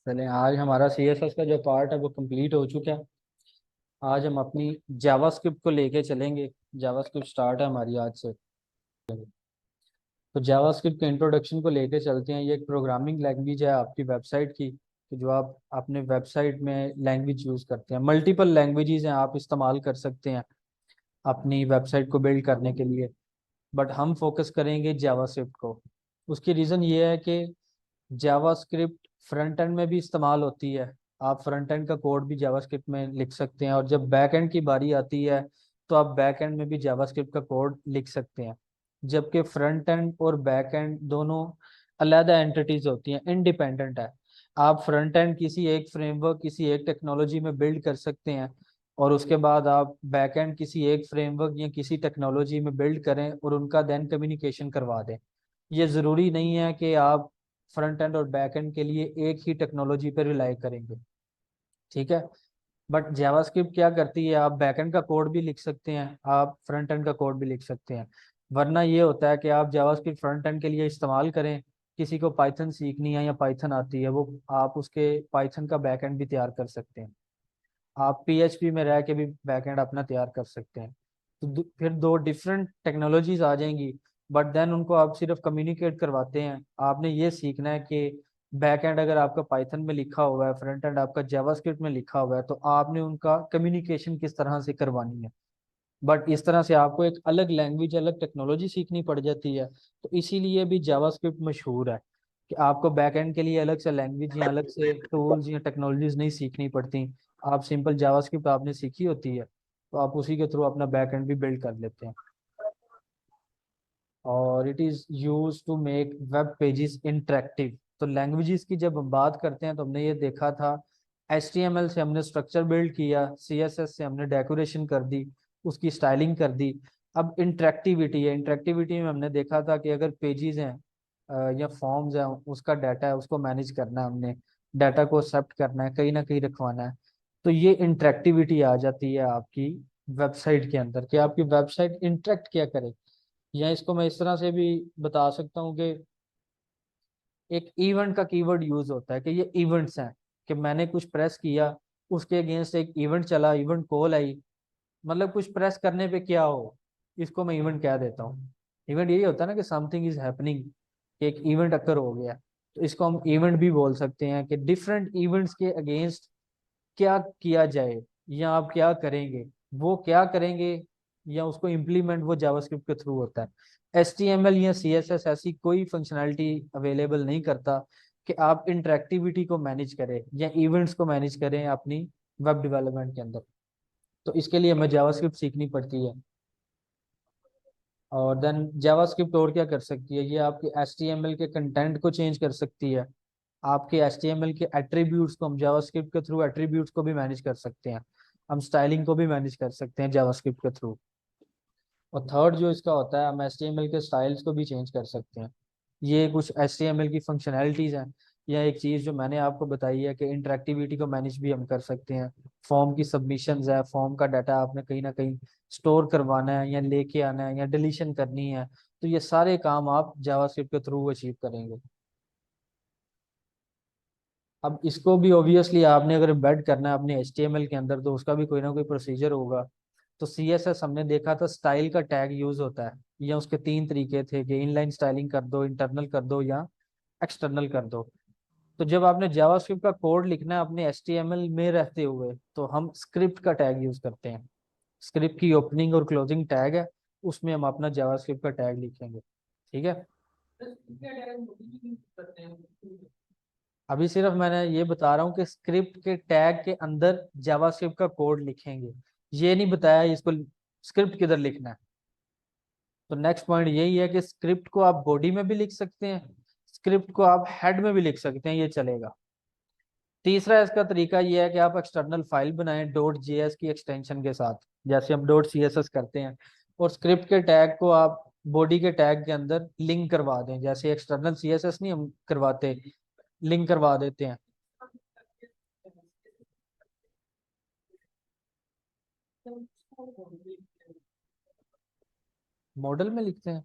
चलें, आज हमारा CSS का जो पार्ट है वो कंप्लीट हो चुका है। आज हम अपनी जावास्क्रिप्ट को लेके चलेंगे। जावास्क्रिप्ट स्टार्ट है हमारी आज से। तो जावास्क्रिप्ट के इंट्रोडक्शन को लेके चलते हैं। ये एक प्रोग्रामिंग लैंग्वेज है आपकी वेबसाइट की, कि जो आप अपने वेबसाइट में लैंग्वेज यूज़ करते हैं। मल्टीपल लैंग्वेजेस हैं, आप इस्तेमाल कर सकते हैं अपनी वेबसाइट को बिल्ड करने के लिए। बट हम फोकस करेंगे जावास्क्रिप्ट को। उसकी रीज़न ये है कि जावास्क्रिप्ट फ्रंट एंड में भी इस्तेमाल होती है। आप फ्रंट एंड का कोड भी जावास्क्रिप्ट में लिख सकते हैं, और जब बैक एंड की बारी आती है तो आप बैक एंड में भी जावास्क्रिप्ट का कोड लिख सकते हैं। जबकि फ्रंट एंड और बैक एंड दोनों अलग एंटिटीज होती हैं, इंडिपेंडेंट है। आप फ्रंट एंड किसी एक फ्रेमवर्क, किसी एक टेक्नोलॉजी में बिल्ड कर सकते हैं, और उसके बाद आप बैक एंड किसी एक फ्रेमवर्क या किसी टेक्नोलॉजी में बिल्ड करें और उनका देन कम्युनिकेशन करवा दें। ये ज़रूरी नहीं है कि आप फ्रंट एंड और बैक एंड के लिए एक ही टेक्नोलॉजी पर रिलाई करेंगे। ठीक है। बट जावास्क्रिप्ट क्या करती है, आप बैक एंड का कोड भी लिख सकते हैं, आप फ्रंट एंड का कोड भी लिख सकते हैं। वरना ये होता है कि आप जावास्क्रिप्ट फ्रंट एंड के लिए इस्तेमाल करें, किसी को पाइथन सीखनी है या पाइथन आती है, वो आप उसके पाइथन का बैक एंड भी तैयार कर सकते हैं। आप PHP में रह के भी बैकएंड अपना तैयार कर सकते हैं। तो फिर दो डिफरेंट टेक्नोलॉजीज आ जाएंगी। बट देन उनको आप सिर्फ कम्युनिकेट करवाते हैं। आपने ये सीखना है कि बैकएंड अगर आपका पाइथन में लिखा हुआ है, फ्रंट एंड आपका जावास्क्रिप्ट में लिखा हुआ है, तो आपने उनका कम्युनिकेशन किस तरह से करवानी है। बट इस तरह से आपको एक अलग लैंग्वेज, अलग टेक्नोलॉजी सीखनी पड़ जाती है। तो इसीलिए भी जावास्क्रिप्ट मशहूर है, कि आपको बैकएंड के लिए अलग से लैंग्वेज या अलग से टूल्स या टेक्नोलॉजीज नहीं सीखनी पड़ती। आप सिंपल जावास्क्रिप्ट आपने सीखी होती है, तो आप उसी के थ्रू अपना बैकएंड भी बिल्ड कर लेते हैं। और it is use to make web pages interactive. तो लैंग्वेजेस की जब हम बात करते हैं तो हमने ये देखा था, HTML से हमने स्ट्रक्चर बिल्ड किया, CSS से हमने डेकोरेशन कर दी, उसकी स्टाइलिंग कर दी। अब इंटरेक्टिविटी है। इंटरेक्टिविटी में हमने देखा था कि अगर पेजेस हैं या फॉर्म्स हैं, उसका डाटा है, उसको मैनेज करना है हमने, डाटा को एक्सेप्ट करना है, कहीं ना कहीं रखवाना है। तो ये इंटरेक्टिविटी आ जाती है आपकी वेबसाइट के अंदर, कि आपकी वेबसाइट इंटरेक्ट क्या करे। या इसको मैं इस तरह से भी बता सकता हूँ कि एक इवेंट का कीवर्ड यूज होता है, कि ये इवेंट्स हैं, कि मैंने कुछ प्रेस किया, उसके अगेंस्ट एक इवेंट चला, इवेंट कॉल आई। मतलब कुछ प्रेस करने पे क्या हो, इसको मैं इवेंट कह देता हूँ। इवेंट यही होता है ना, कि समथिंग इज हैपनिंग, एक इवेंट अकर हो गया। तो इसको हम इवेंट भी बोल सकते हैं, कि डिफरेंट इवेंट्स के अगेंस्ट क्या किया जाए, या आप क्या करेंगे, वो क्या करेंगे, या उसको इम्प्लीमेंट वो जावास्क्रिप्ट के थ्रू होता है। HTML या CSS ऐसी कोई फंक्शनैलिटी अवेलेबल नहीं करता कि आप इंटरेक्टिविटी को मैनेज करें या इवेंट्स को मैनेज करें अपनी वेब डेवलपमेंट के अंदर। तो इसके लिए हमें जावास्क्रिप्ट सीखनी पड़ती है। और देन जावास्क्रिप्ट और क्या कर सकती है, ये आपके HTML के कंटेंट को चेंज कर सकती है। आपके HTML के एट्रीब्यूट्स को हम जावास्क्रिप्ट के थ्रू एट्रीब्यूट्स को भी मैनेज कर सकते हैं। हम स्टाइलिंग को भी मैनेज कर सकते हैं जावास्क्रिप्ट के थ्रू। और थर्ड जो इसका होता है, हम HTML के स्टाइल्स को भी चेंज कर सकते हैं। ये कुछ HTML की फंक्शनैलिटीज हैं। या एक चीज़ जो मैंने आपको बताई है, कि इंटरेक्टिविटी को मैनेज भी हम कर सकते हैं। फॉर्म की सबमिशंस है, फॉर्म का डाटा आपने कहीं ना कहीं स्टोर करवाना है, या लेके आना है, या डिलीशन करनी है, तो ये सारे काम आप जावास्क्रिप्ट के थ्रू अचीव करेंगे। अब इसको भी ऑब्वियसली आपने अगर एम्बेड करना है अपने HTML के अंदर, तो उसका भी कोई ना कोई प्रोसीजर होगा। तो CSS हमने देखा था, स्टाइल का टैग यूज होता है, या उसके तीन तरीके थे, कि इनलाइन स्टाइलिंग कर दो, इंटरनल कर दो, या एक्सटर्नल कर दो। तो जब आपने जावास्क्रिप्ट का कोड लिखना है अपने HTML में रहते हुए, तो हम स्क्रिप्ट का टैग यूज करते हैं। स्क्रिप्ट की ओपनिंग और क्लोजिंग टैग है, उसमें हम अपना जावास्क्रिप्ट का टैग लिखेंगे। ठीक है। अभी सिर्फ मैंने ये बता रहा हूँ कि स्क्रिप्ट के टैग के अंदर जावास्क्रिप्ट का कोड लिखेंगे। ये नहीं बताया इसको स्क्रिप्ट किधर लिखना है। तो नेक्स्ट पॉइंट यही है कि स्क्रिप्ट को आप बॉडी में भी लिख सकते हैं, स्क्रिप्ट को आप हेड में भी लिख सकते हैं, ये चलेगा। तीसरा इसका तरीका ये है कि आप एक्सटर्नल फाइल बनाएं .js की एक्सटेंशन के साथ, जैसे हम .css करते हैं, और स्क्रिप्ट के टैग को आप बॉडी के टैग के अंदर लिंक करवा दें, जैसे एक्सटर्नल CSS नहीं हम करवाते, लिंक करवा देते हैं। मॉडल में लिखते हैं।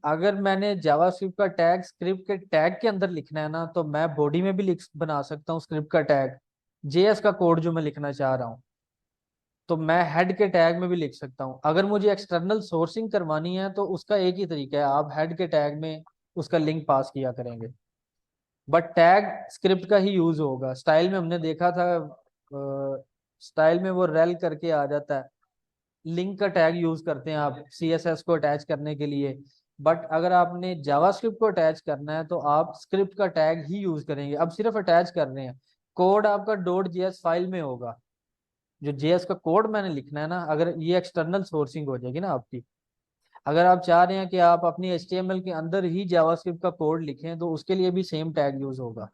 अगर मैंने जावास्क्रिप्ट का टैग स्क्रिप्ट के टैग के अंदर लिखना है ना, तो मैं बॉडी में भी लिख बना सकता हूँ स्क्रिप्ट का टैग, जेएस का कोड जो मैं लिखना चाह रहा हूँ, तो मैं हेड के टैग में भी लिख सकता हूँ। अगर मुझे एक्सटर्नल सोर्सिंग करवानी है तो उसका एक ही तरीका है, आप हेड के टैग में उसका लिंक पास किया करेंगे, बट टैग स्क्रिप्ट का ही यूज होगा। स्टाइल में हमने देखा था, स्टाइल में वो रेल करके आ जाता है, लिंक का टैग यूज करते हैं आप सीएसएस को अटैच करने के लिए। बट अगर आपने जावास्क्रिप्ट को अटैच करना है तो आप स्क्रिप्ट का टैग ही यूज करेंगे। अब सिर्फ अटैच कर रहे हैं, कोड आपका डॉट जेएस फाइल में होगा, जो जेएस का कोड मैंने लिखना है ना, अगर ये एक्सटर्नल सोर्सिंग हो जाएगी ना आपकी। अगर आप चाह रहे हैं कि आप अपनी एचटीएमएल के अंदर ही जावास्क्रिप्ट का कोड लिखें तो उसके लिए भी सेम टैग यूज होगा।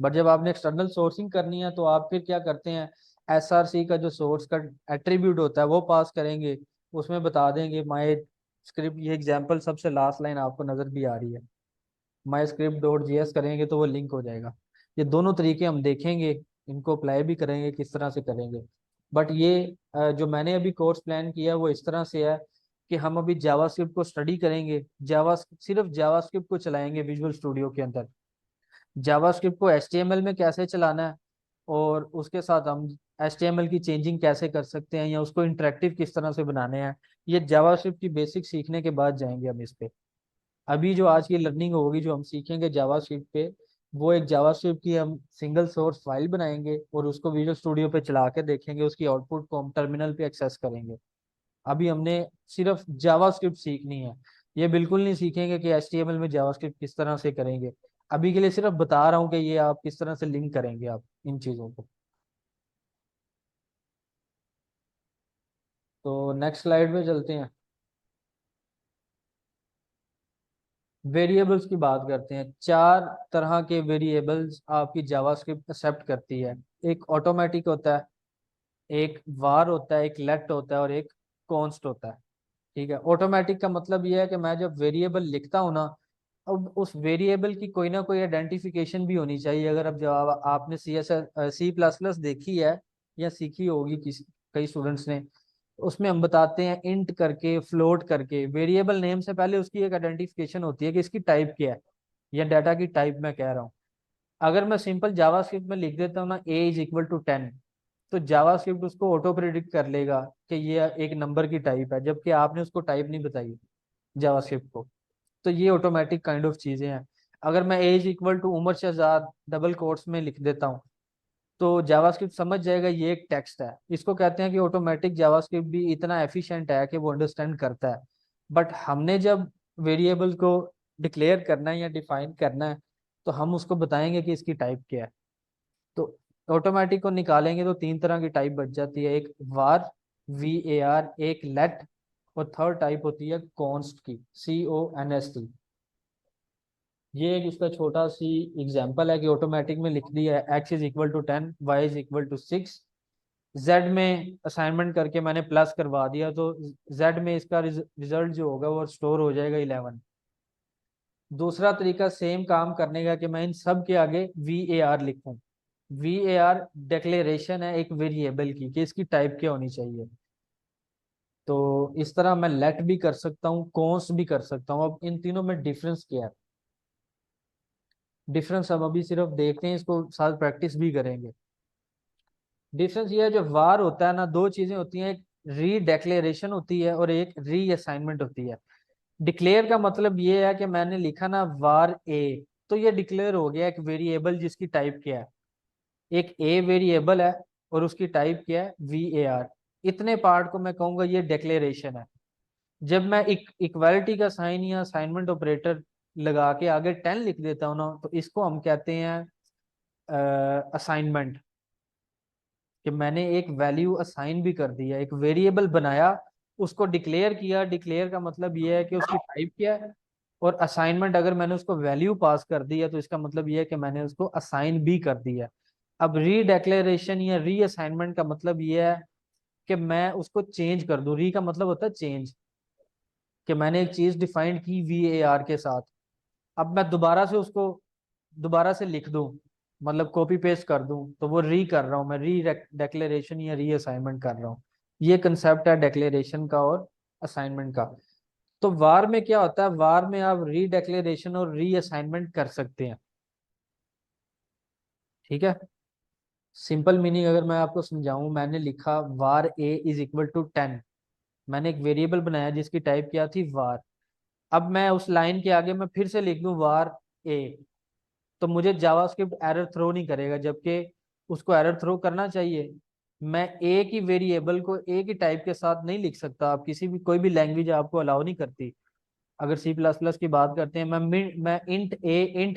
बट जब आपने एक्सटर्नल सोर्सिंग करनी है तो आप फिर क्या करते हैं, एसआरसी का जो सोर्स का एट्रीब्यूट होता है वो पास करेंगे, उसमें बता देंगे माई स्क्रिप्ट, ये एग्जांपल सबसे लास्ट लाइन आपको नजर भी आ रही है, माई स्क्रिप्ट डॉट जीएस करेंगे तो वो लिंक हो जाएगा। ये दोनों तरीके हम देखेंगे, इनको अप्लाई भी करेंगे किस तरह से करेंगे। बट ये जो मैंने अभी कोर्स प्लान किया है वो इस तरह से है कि हम अभी जावास्क्रिप्ट को स्टडी करेंगे, जावा सिर्फ जावास्क्रिप्ट को चलाएंगे विजुअल स्टूडियो के अंदर, जावास्क्रिप्ट को एचटीएमएल में कैसे चलाना है, और उसके साथ हम एचटीएमएल की चेंजिंग कैसे कर सकते हैं या उसको इंटरेक्टिव किस तरह से बनाने हैं, ये जावास्क्रिप्ट की बेसिक सीखने के बाद जाएंगे हम इस पे। अभी जो आज की लर्निंग होगी जो हम सीखेंगे जावास्क्रिप्ट पे, वो एक जावास्क्रिप्ट की हम सिंगल सोर्स फाइल बनाएंगे और उसको विजुअल स्टूडियो पे चला के देखेंगे, उसकी आउटपुट को हम टर्मिनल पे एक्सेस करेंगे। अभी हमने सिर्फ जावास्क्रिप्ट सीखनी है, ये बिल्कुल नहीं सीखेंगे कि एचटीएमएल में जावास्क्रिप्ट किस तरह से करेंगे। अभी के लिए सिर्फ बता रहा हूँ कि ये आप किस तरह से लिंक करेंगे आप इन चीज़ों को। तो नेक्स्ट स्लाइड पे चलते हैं, वेरिएबल्स की बात करते हैं। चार तरह के वेरिएबल्स आपकी जावास्क्रिप्ट एक्सेप्ट करती है। एक ऑटोमेटिक होता है, एक वार होता है, एक लेट होता है और एक कॉन्स्ट होता है। ठीक है, ऑटोमेटिक का मतलब ये है कि मैं जब वेरिएबल लिखता हूँ ना, अब उस वेरिएबल की कोई ना कोई आइडेंटिफिकेशन भी होनी चाहिए। अगर अब जब आपने सी प्लस प्लस देखी है या सीखी होगी किसी कई स्टूडेंट्स ने, उसमें हम बताते हैं इंट करके, फ्लोट करके, वेरिएबल नेम से पहले उसकी एक आइडेंटिफिकेशन होती है कि इसकी टाइप क्या है, या डाटा की टाइप मैं कह रहा हूँ। अगर मैं सिंपल जावास्क्रिप्ट में लिख देता हूँ ना ए इज इक्वल टू 10, तो जावास्क्रिप्ट उसको ऑटो प्रिडिक्ट कर लेगा कि ये एक नंबर की टाइप है, जबकि आपने उसको टाइप नहीं बताई जावास्क्रिप्ट को। तो ये ऑटोमेटिक काइंड ऑफ चीजें हैं। अगर मैं as equal to Umar Shahzad double quotes में लिख देता हूँ तो जावास्क्रिप्ट समझ जाएगा ये एक टेक्स्ट है। इसको कहते हैं कि ऑटोमेटिक जावास्क्रिप्ट भी इतना एफिशिएंट है कि वो अंडरस्टैंड करता है। बट हमने जब वेरिएबल को डिक्लेयर करना है या डिफाइन करना है तो हम उसको बताएंगे कि इसकी टाइप क्या है। तो ऑटोमेटिक को निकालेंगे तो तीन तरह की टाइप बच जाती है, एक वार VAR, एक लेट, और थर्ड टाइप होती है कॉन्स्ट की, CONST। ये एक इसका छोटा सी एग्जांपल है कि ऑटोमेटिक में लिख दिया है x is equal to 10, y is equal to 6, z में असाइनमेंट करके मैंने प्लस करवा दिया तो जेड में इसका रिजल्ट जो होगा वो स्टोर हो जाएगा 11। दूसरा तरीका सेम काम करने का कि मैं इन सब के आगे VAR लिखूं। VAR डिक्लेरेशन है एक वेरिएबल की कि इसकी टाइप क्या होनी चाहिए। तो इस तरह मैं लेट भी कर सकता हूँ, कॉन्स्ट भी कर सकता हूँ। अब इन तीनों में डिफरेंस क्या है, डिफरेंस हम अभी सिर्फ देखते हैं, इसको साथ प्रैक्टिस भी करेंगे। डिफरेंस ये है, जो वार होता है ना, दो चीजें होती हैं, एक री डिक्लेरेशन होती है और एक री असाइनमेंट होती है। डिक्लेयर का मतलब ये है कि मैंने लिखा ना वार ए, तो ये डिक्लेयर हो गया एक वेरिएबल जिसकी टाइप क्या है, एक ए वेरिएबल है और उसकी टाइप क्या है VAR। इतने पार्ट को मैं कहूंगा ये डिक्लेरेशन है। जब मैं इक्वालिटी का साइन या असाइनमेंट ऑपरेटर लगा के आगे 10 लिख देता हूँ ना, तो इसको हम कहते हैं असाइनमेंट, कि मैंने एक वैल्यू असाइन भी कर दिया, एक वेरिएबल बनाया, उसको डिक्लेयर किया। डिक्लेयर का मतलब ये है कि उसकी टाइप क्या है, और असाइनमेंट अगर मैंने उसको वैल्यू पास कर दी है तो इसका मतलब ये है कि मैंने उसको असाइन भी कर दिया। अब री डिक्लेरेशन या री असाइनमेंट का मतलब ये है कि मैं उसको चेंज कर दूं। री का मतलब होता है चेंज, कि मैंने एक चीज डिफाइंड की VAR के साथ, अब मैं दोबारा से उसको दोबारा से लिख दूं, मतलब कॉपी पेस्ट कर दूं, तो वो री कर रहा हूं मैं, री डिक्लेरेशन या री असाइनमेंट कर रहा हूँ। ये कंसेप्ट है डिक्लेरेशन का और असाइनमेंट का। तो वार में क्या होता है, वार में आप रीडेक्लेरेशन और रीअसाइनमेंट कर सकते हैं। ठीक है, सिंपल मीनिंग अगर मैं आपको समझाऊं, मैंने लिखा वार ए इज इक्वल टू 10। मैंने एक वेरिएबल बनाया जिसकी टाइप क्या थी, वार। अब मैं उस लाइन के आगे मैं फिर से लिख दूं वार ए, तो मुझे जावास्क्रिप्ट एरर थ्रो नहीं करेगा, जबकि उसको एरर थ्रो करना चाहिए। मैं ए की वेरिएबल को ए की टाइप के साथ नहीं लिख सकता। आप किसी भी कोई भी लैंग्वेज आपको अलाउ नहीं करती। अगर सी प्लस प्लस की बात करते हैं, मैं इंट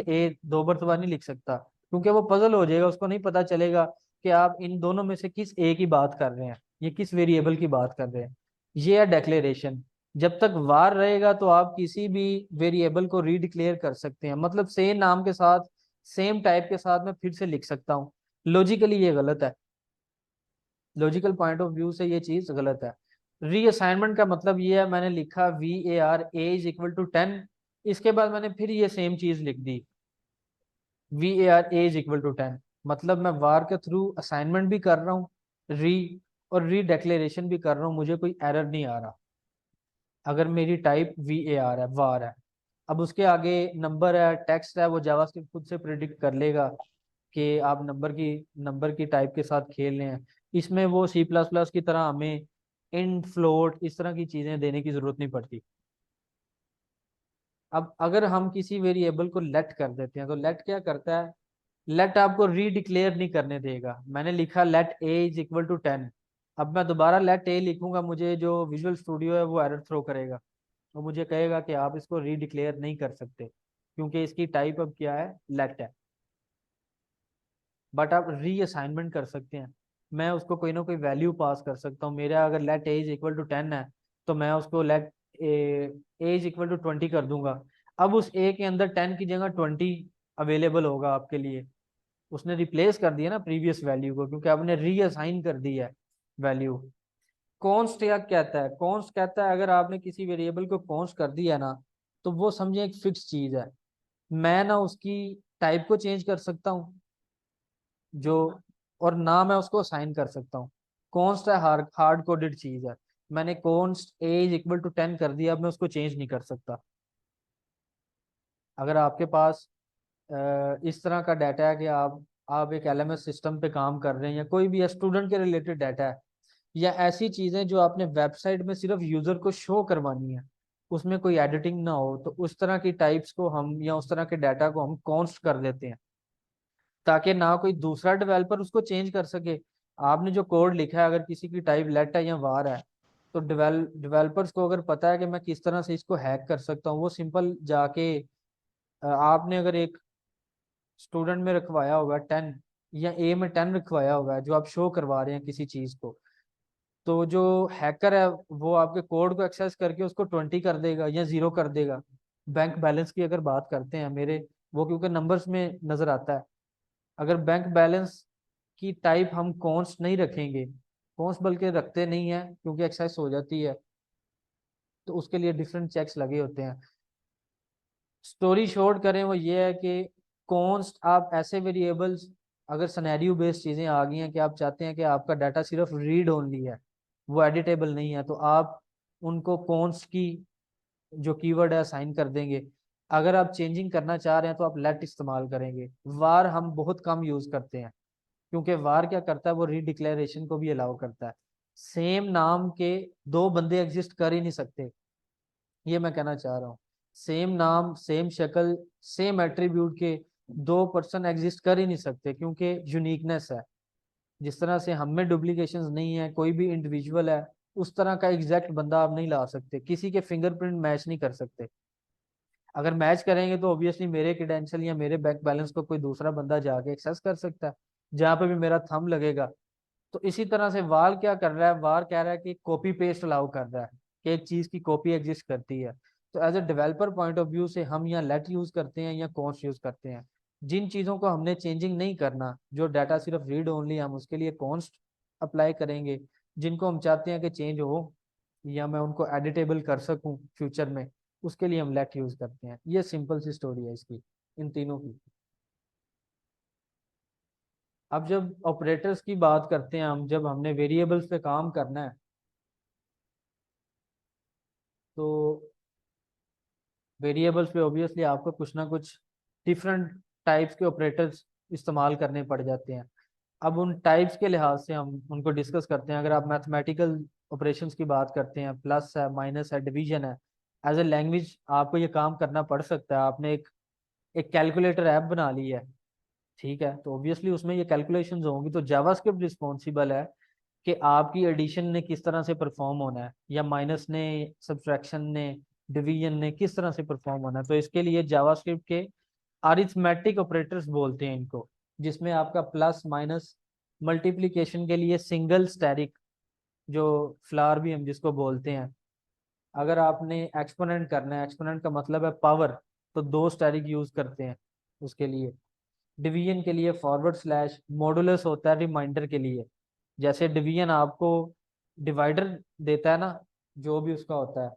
ए दो मरतबा नहीं लिख सकता, क्योंकि वो पजल हो जाएगा, उसको नहीं पता चलेगा कि आप इन दोनों में से किस ए की बात कर रहे हैं, ये किस वेरिएबल की बात कर रहे हैं। ये है डेक्लेरेशन। जब तक वार रहेगा तो आप किसी भी वेरिएबल को रीडिक्लेयर कर सकते हैं, मतलब सेम नाम के साथ, सेम टाइप के साथ मैं फिर से लिख सकता हूँ। लॉजिकली ये गलत है, लॉजिकल पॉइंट ऑफ व्यू से ये चीज गलत है। रीअसाइनमेंट का मतलब ये है, मैंने लिखा VAR A is equal to 10, इसके बाद मैंने फिर ये सेम चीज लिख दी, VAR A is equal to 10। मतलब मैं वार के थ्रू असाइनमेंट भी कर रहा हूँ, री और री डिक्लेरेशन भी कर रहा हूँ, मुझे कोई एरर नहीं आ रहा अगर मेरी टाइप VAR है, वार है। अब उसके आगे नंबर है, टेक्स्ट है, वो जावास्क्रिप्ट खुद से प्रिडिक्ट कर लेगा कि आप नंबर की टाइप के साथ खेल रहे हैं। इसमें वो सी प्लस प्लस की तरह हमें इंट फ्लोट इस तरह की चीजें देने की जरूरत नहीं पड़ती। अब अगर हम किसी वेरिएबल को लेट कर देते हैं, तो लेट क्या करता है, लेट आपको रीडिक्लेयर नहीं करने देगा। मैंने लिखा let a is equal to 10, अब मैं दोबारा लेट ए लिखूंगा, मुझे जो विजुअल स्टूडियो है वो एरर थ्रो करेगा। वो मुझे कहेगा कि आप इसको रीडिक्लेयर नहीं कर सकते, क्योंकि इसकी टाइप अब क्या है, लेट है। बट आप रीअसाइनमेंट कर सकते हैं। मैं उसको कोई ना कोई वैल्यू पास कर सकता हूँ। मेरा अगर let a is equal to 10 है, तो मैं उसको let a is equal to 20 कर दूंगा। अब उस ए के अंदर 10 की जगह 20 अवेलेबल होगा आपके लिए। उसने रिप्लेस कर दिया ना प्रीवियस वैल्यू को, क्योंकि आपने रीअसाइन कर दी है वैल्यू। कॉन्स्ट क्या कहता है, कॉन्स्ट कहता है अगर आपने किसी वेरिएबल को कॉन्स्ट कर दिया ना, तो वो समझे एक फिक्स चीज है। मैं ना उसकी टाइप को चेंज कर सकता हूँ, जो, और ना मैं उसको असाइन कर सकता हूँ। कॉन्स्ट है, हार्ड कोडेड चीज है। मैंने const a is equal to 10 कर दिया, अब मैं उसको चेंज नहीं कर सकता। अगर आपके पास इस तरह का डाटा है कि आप एक LMS सिस्टम पे काम कर रहे हैं, या कोई भी स्टूडेंट के रिलेटेड डाटा है, या ऐसी चीजें जो आपने वेबसाइट में सिर्फ यूजर को शो करवानी है, उसमें कोई एडिटिंग ना हो, तो उस तरह की टाइप्स को हम, या उस तरह के डाटा को हम कॉन्स्ट कर देते हैं, ताकि ना कोई दूसरा डेवलपर उसको चेंज कर सके। आपने जो कोड लिखा है, अगर किसी की टाइप लेट है या वार है, तो डेवलपर्स को अगर पता है कि मैं किस तरह से इसको हैक कर सकता हूँ, वो सिंपल जाके आपने अगर एक स्टूडेंट में रखवाया होगा 10, या ए में 10 रखवाया होगा जो आप शो करवा रहे हैं किसी चीज को, तो जो हैकर है वो आपके कोड को एक्सेस करके उसको 20 कर देगा या 0 कर देगा। बैंक बैलेंस की अगर बात करते हैं मेरे, वो क्योंकि नंबर्स में नजर आता है, अगर बैंक बैलेंस की टाइप हम कॉन्स्ट नहीं रखेंगे, कॉन्स्ट बल्कि रखते नहीं है क्योंकि एक्सेस हो जाती है, तो उसके लिए डिफरेंट चेक्स लगे होते हैं। स्टोरी शॉर्ट करें वो ये है कि कॉन्स्ट आप ऐसे वेरिएबल्स, अगर सिनेरियो बेस्ड चीजें आ गई हैं कि आप चाहते हैं कि आपका डाटा सिर्फ रीड ओनली है, वो एडिटेबल नहीं है, तो आप उनको कॉन्स्ट की जो कीवर्ड है असाइन कर देंगे। अगर आप चेंजिंग करना चाह रहे हैं तो आप लेट इस्तेमाल करेंगे। वार हम बहुत कम यूज करते हैं, क्योंकि वार क्या करता है, वो रीडिक्लेरेशन को भी अलाउ करता है। सेम नाम के दो बंदे एग्जिस्ट कर ही नहीं सकते, ये मैं कहना चाह रहा हूँ। सेम नाम, सेम शक्ल, सेम एट्रीब्यूट के दो पर्सन एग्जिस्ट कर ही नहीं सकते, क्योंकि यूनिकनेस है। जिस तरह से हम में डुप्लीकेशंस नहीं है, कोई भी इंडिविजुअल है, उस तरह का एग्जैक्ट बंदा आप नहीं ला सकते, किसी के फिंगरप्रिंट मैच नहीं कर सकते। अगर मैच करेंगे तो ऑब्वियसली मेरे क्रेडेंशियल या मेरे बैंक बैलेंस को कोई दूसरा बंदा जाके एक्सेस कर सकता है, जहाँ पे भी मेरा थंब लगेगा। तो इसी तरह से वाल क्या कर रहा है, वार कह रहा है कि कॉपी पेस्ट अलाउ कर रहा है, कि एक चीज की कॉपी एग्जिस्ट करती है। तो as a developer point of view से हम यहाँ लेट यूज करते हैं या कॉन्स्ट यूज करते हैं। जिन चीजों को हमने चेंजिंग नहीं करना, जो डाटा सिर्फ रीड ओनली, हम उसके लिए कॉन्स्ट अप्लाई करेंगे। जिनको हम चाहते हैं कि चेंज हो, या मैं उनको एडिटेबल कर सकूं फ्यूचर में, उसके लिए हम लेट यूज करते हैं। ये सिंपल सी स्टोरी है इसकी, इन तीनों की। अब जब ऑपरेटर्स की बात करते हैं हम, जब हमने वेरिएबल्स पे काम करना है, तो वेरिएबल्स पे ऑब्वियसली आपको कुछ ना कुछ डिफरेंट टाइप्स के ऑपरेटर्स इस्तेमाल करने पड़ जाते हैं। अब उन टाइप्स के लिहाज से हम उनको डिस्कस करते हैं। अगर आप मैथमेटिकल ऑपरेशंस की बात करते हैं, प्लस है, माइनस है, डिवीजन है, एज ए लैंग्वेज आपको ये काम करना पड़ सकता है। आपने एक एक कैलकुलेटर ऐप बना ली है, ठीक है, तो ऑब्वियसली उसमें ये कैलकुलेशंस होंगी। तो जावास्क्रिप्ट रिस्पॉन्सिबल है कि आपकी एडिशन ने किस तरह से परफॉर्म होना है, या माइनस ने, सब्ट्रैक्शन ने, डिवीजन ने किस तरह से परफॉर्म होना है। तो इसके लिए जावास्क्रिप्ट के अरिथमेटिक ऑपरेटर्स बोलते हैं इनको, जिसमें आपका प्लस माइनस, मल्टीप्लिकेशन के लिए सिंगल स्टैरिक, जो फ्लावर भी हम जिसको बोलते हैं। अगर आपने एक्सपोनेंट करना है, एक्सपोनेंट का मतलब है पावर, तो दो स्टैरिक यूज करते हैं उसके लिए। डिवीजन के लिए फॉरवर्ड स्लैश, मॉडुलस होता है रिमाइंडर के लिए। जैसे डिवीजन आपको डिवाइडर देता है ना, जो भी उसका होता है,